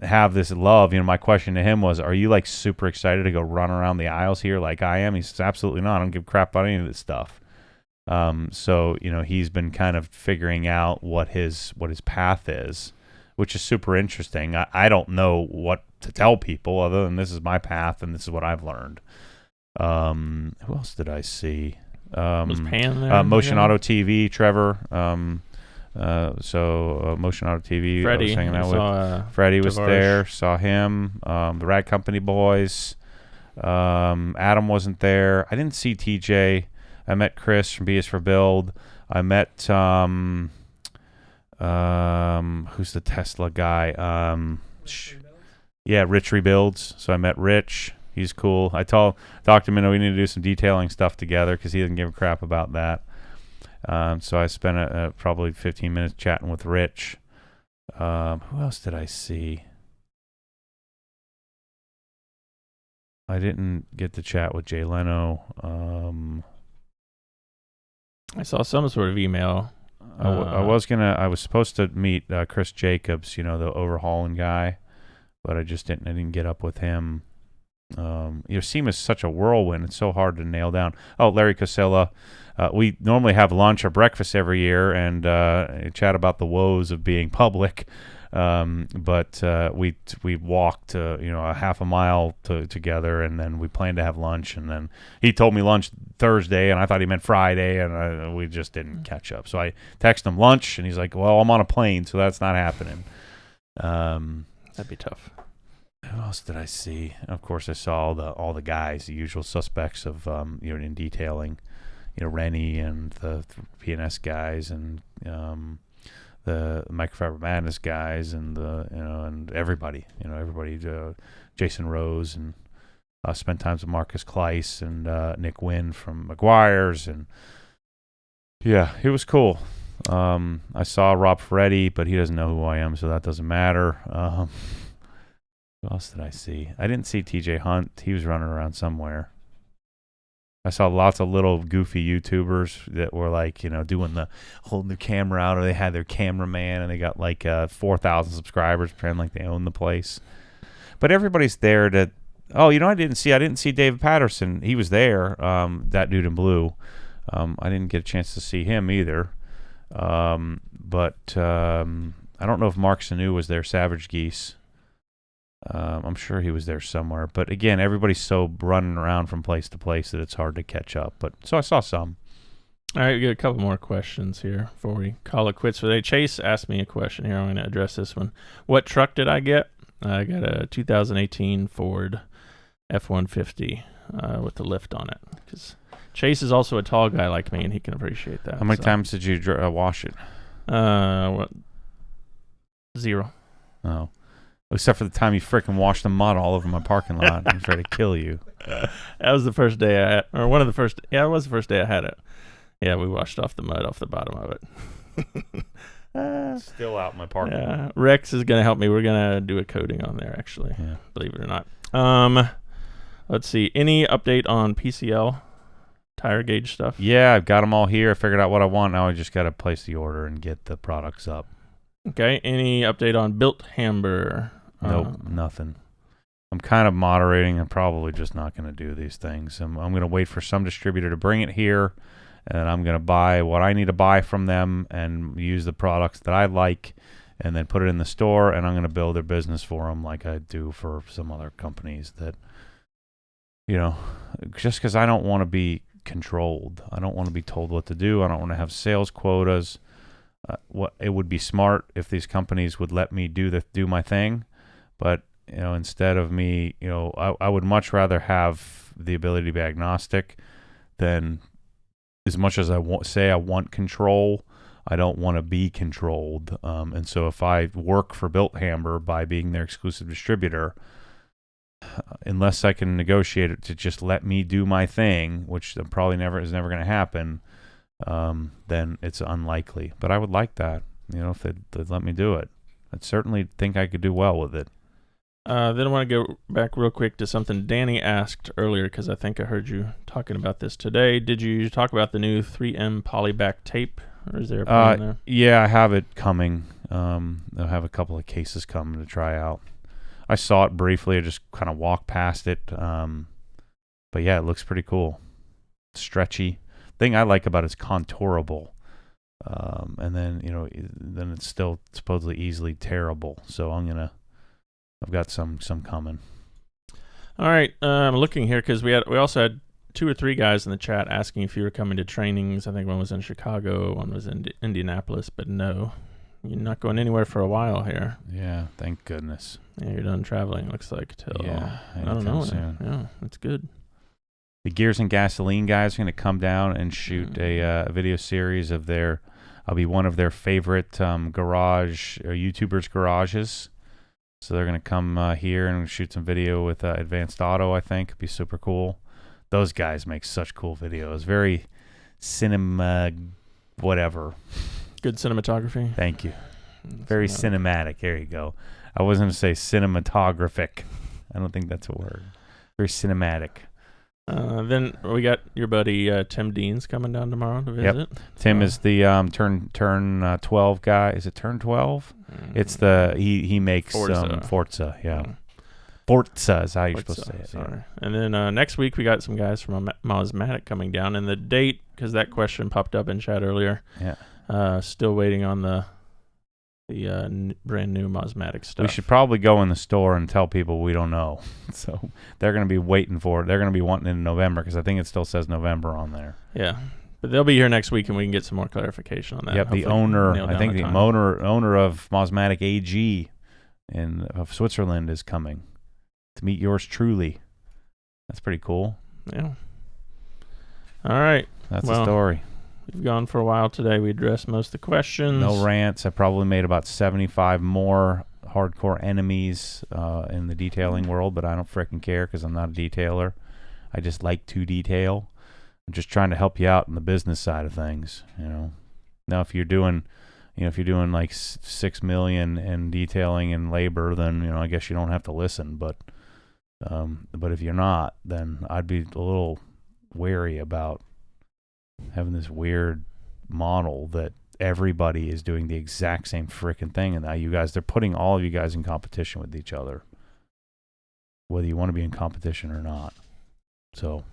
B: have this love. My question to him was, are you like super excited to go run around the aisles here like I am? He says, absolutely not. I don't give a crap about any of this stuff. So he's been kind of figuring out what his path is, which is super interesting. I don't know what to tell people other than this is my path and this is what I've learned. Who else did I see?
A: Was Pan there?
B: Motion Auto TV, Trevor. Motion Auto TV.
A: Freddie.
B: I was hanging out with. Freddie was there. Saw him. The Rad Company boys. Adam wasn't there. I didn't see TJ. I met Chris from BS for Build. I met who's the Tesla guy? Rich Rebuilds. So I met Rich. He's cool. I talked to him, we need to do some detailing stuff together because he doesn't give a crap about that. So I spent probably 15 minutes chatting with Rich. Who else did I see? I didn't get to chat with Jay Leno.
A: I saw some sort of email.
B: I was supposed to meet Chris Jacobs, the overhauling guy, but I didn't get up with him. SEMA is such a whirlwind. It's so hard to nail down. Oh, Larry Cosella. We normally have lunch or breakfast every year and chat about the woes of being public. But we walked a half a mile together, and then we planned to have lunch, and then he told me lunch Thursday, and I thought he meant Friday, and we just didn't catch up. So I texted him lunch, and he's like, well, I'm on a plane, so that's not happening.
A: That'd be tough.
B: Who else did I see? Of course, I saw all the guys, the usual suspects of in detailing, Rennie and the PNS guys, and the Microfiber Madness guys, and and everybody, Jason Rose, and spent times with Marcus Kleiss and Nick Wynn from McGuire's, and yeah, it was cool. I saw Rob Ferretti, but he doesn't know who I am, so that doesn't matter. Who else did I see? I didn't see TJ Hunt. He was running around somewhere. I saw lots of little goofy YouTubers that were doing holding their camera out, or they had their cameraman, and they got 4,000 subscribers, pretending like they own the place. But everybody's there to. Oh, I didn't see David Patterson. He was there. That dude in blue. I didn't get a chance to see him either. But I don't know if Mark Sanu was there. Savage Geese. I'm sure he was there somewhere. But again, everybody's so running around from place to place that it's hard to catch up. But so I saw some.
A: All right, we got a couple more questions here before we call it quits for the day. Chase asked me a question here. I'm going to address this one. What truck did I get? I got a 2018 Ford F-150. with the lift on it. Because Chase is also a tall guy like me, and he can appreciate that.
B: How many times did you wash it?
A: What? 0.
B: Oh. Except for the time you freaking washed the mud all over my parking lot and tried to kill you.
A: That was the first day I had, or one of the first. Yeah, it was the first day I had it. Yeah, we washed off the mud off the bottom of it.
B: Still out in my parking lot.
A: Yeah, Rex is gonna help me. We're gonna do a coating on there, actually.
B: Yeah.
A: Believe it or not. Let's see. Any update on PCL tire gauge stuff?
B: Yeah, I've got them all here. I figured out what I want. Now I just got to place the order and get the products up.
A: Okay. Any update on Built Hamburger?
B: Nope, nothing. I'm kind of moderating. I'm probably just not going to do these things. I'm going to wait for some distributor to bring it here, and I'm going to buy what I need to buy from them and use the products that I like, and then put it in the store, and I'm going to build their business for them like I do for some other companies that, just because I don't want to be controlled. I don't want to be told what to do. I don't want to have sales quotas. It would be smart if these companies would let me do my thing, but instead of me, I would much rather have the ability to be agnostic than, as much as I want control, I don't want to be controlled. And so if I work for Built Hamburger by being their exclusive distributor, unless I can negotiate it to just let me do my thing, which probably is never going to happen, then it's unlikely. But I would like that, if they'd let me do it. I'd certainly think I could do well with it.
A: Then I want to go back real quick to something Danny asked earlier, because I think I heard you talking about this today. Did you talk about the new 3M polyback tape, or is there a plan there?
B: Yeah, I have it coming. I'll have a couple of cases coming to try out. I saw it briefly. I just kind of walked past it. But yeah, it looks pretty cool. Stretchy. Thing I like about it is contourable. And then, then it's still supposedly easily tearable. So I've got some coming.
A: All right. I'm looking here because we also had 2 or 3 guys in the chat asking if you were coming to trainings. I think one was in Chicago, one was in Indianapolis, but no. You're not going anywhere for a while here.
B: Yeah, thank goodness.
A: Yeah, you're done traveling, looks like, till I don't
B: anytime
A: know.
B: soon.
A: Yeah, that's good.
B: The Gears and Gasoline guys are going to come down and shoot a video series of I'll be one of their favorite YouTubers' garages. So they're going to come here and shoot some video with Advanced Auto, I think. It'd be super cool. Those guys make such cool videos. Very cinema, whatever.
A: Good cinematography.
B: Thank you. Very cinematic. There you go. I wasn't going to say cinematographic. I don't think that's a word. Very cinematic.
A: Then we got your buddy Tim Dean's coming down tomorrow to visit.
B: Yep. Tim is the turn 12 guy. Is it turn 12? It's the he makes Forza. Yeah. Forza is how you're supposed to say it.
A: Sorry.
B: Yeah.
A: And then next week we got some guys from Mosmatic coming down, and the date, because that question popped up in chat earlier.
B: Yeah.
A: Still waiting on the brand new Mosmatic stuff.
B: We should probably go in the store and tell people we don't know. So they're going to be waiting for it. They're going to be wanting it in November, because I think it still says November on there.
A: Yeah. But they'll be here next week, and we can get some more clarification on that.
B: Yep, the owner, I think the owner of Mosmatic AG of Switzerland is coming to meet yours truly. That's pretty cool.
A: Yeah. All right.
B: That's the story.
A: We've gone for a while today. We addressed most of the questions.
B: No rants. I probably made about 75 more hardcore enemies in the detailing world, but I don't freaking care because I'm not a detailer. I just like to detail. I'm just trying to help you out in the business side of things. Now if you're doing like $6 million in detailing and labor, then I guess you don't have to listen. But if you're not, then I'd be a little wary about having this weird model that everybody is doing the exact same freaking thing, and now they're putting all of you guys in competition with each other, whether you want to be in competition or not. So,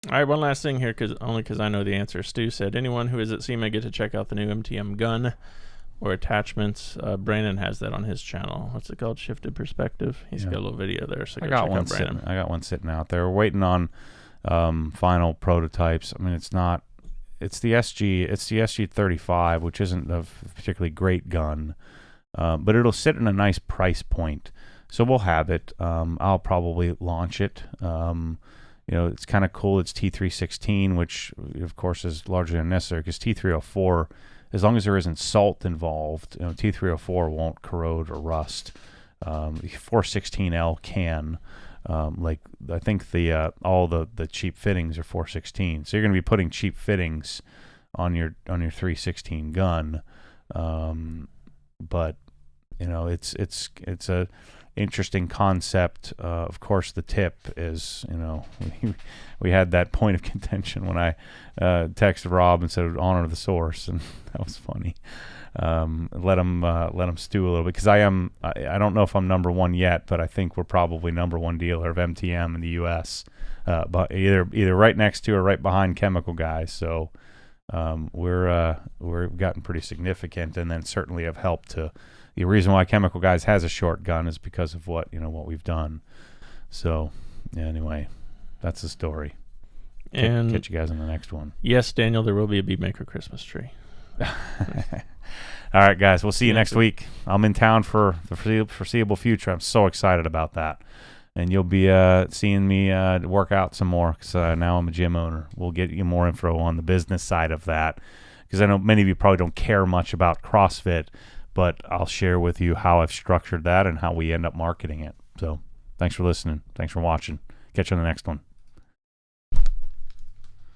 A: all right, one last thing here, because I know the answer. Stu said, anyone who is at SEMA get to check out the new MTM gun or attachments. Brandon has that on his channel. What's it called? Shifted Perspective. He's got a little video there, so
B: I got one sitting out there. We're waiting on final prototypes. I mean, it's the SG 35, which isn't a particularly great gun, but it'll sit in a nice price point. So we'll have it. I'll probably launch it. it's kind of cool. It's T316, which of course is largely unnecessary because T304, as long as there isn't salt involved, T304 won't corrode or rust. 416L can. I think all the cheap fittings are 416, so you're going to be putting cheap fittings on your 316 gun. But it's a interesting concept. Of course, the tip is, we had that point of contention when I texted Rob and said honor the source, and that was funny. Let him stew a little bit, because I don't know if I'm number one yet, but I think we're probably number one dealer of MTM in the U.S. But either right next to or right behind Chemical Guys. So we've gotten pretty significant, and then certainly have helped to. The reason why Chemical Guys has a short gun is because of what we've done. So anyway, that's the story.
A: And
B: catch you guys in the next one.
A: Yes, Daniel, there will be a Beatmaker Christmas tree.
B: All right, guys. We'll see you next week. I'm in town for the foreseeable future. I'm so excited about that. And you'll be seeing me work out some more, because now I'm a gym owner. We'll get you more info on the business side of that, because I know many of you probably don't care much about CrossFit, but I'll share with you how I've structured that and how we end up marketing it. So thanks for listening. Thanks for watching. Catch you on the next one.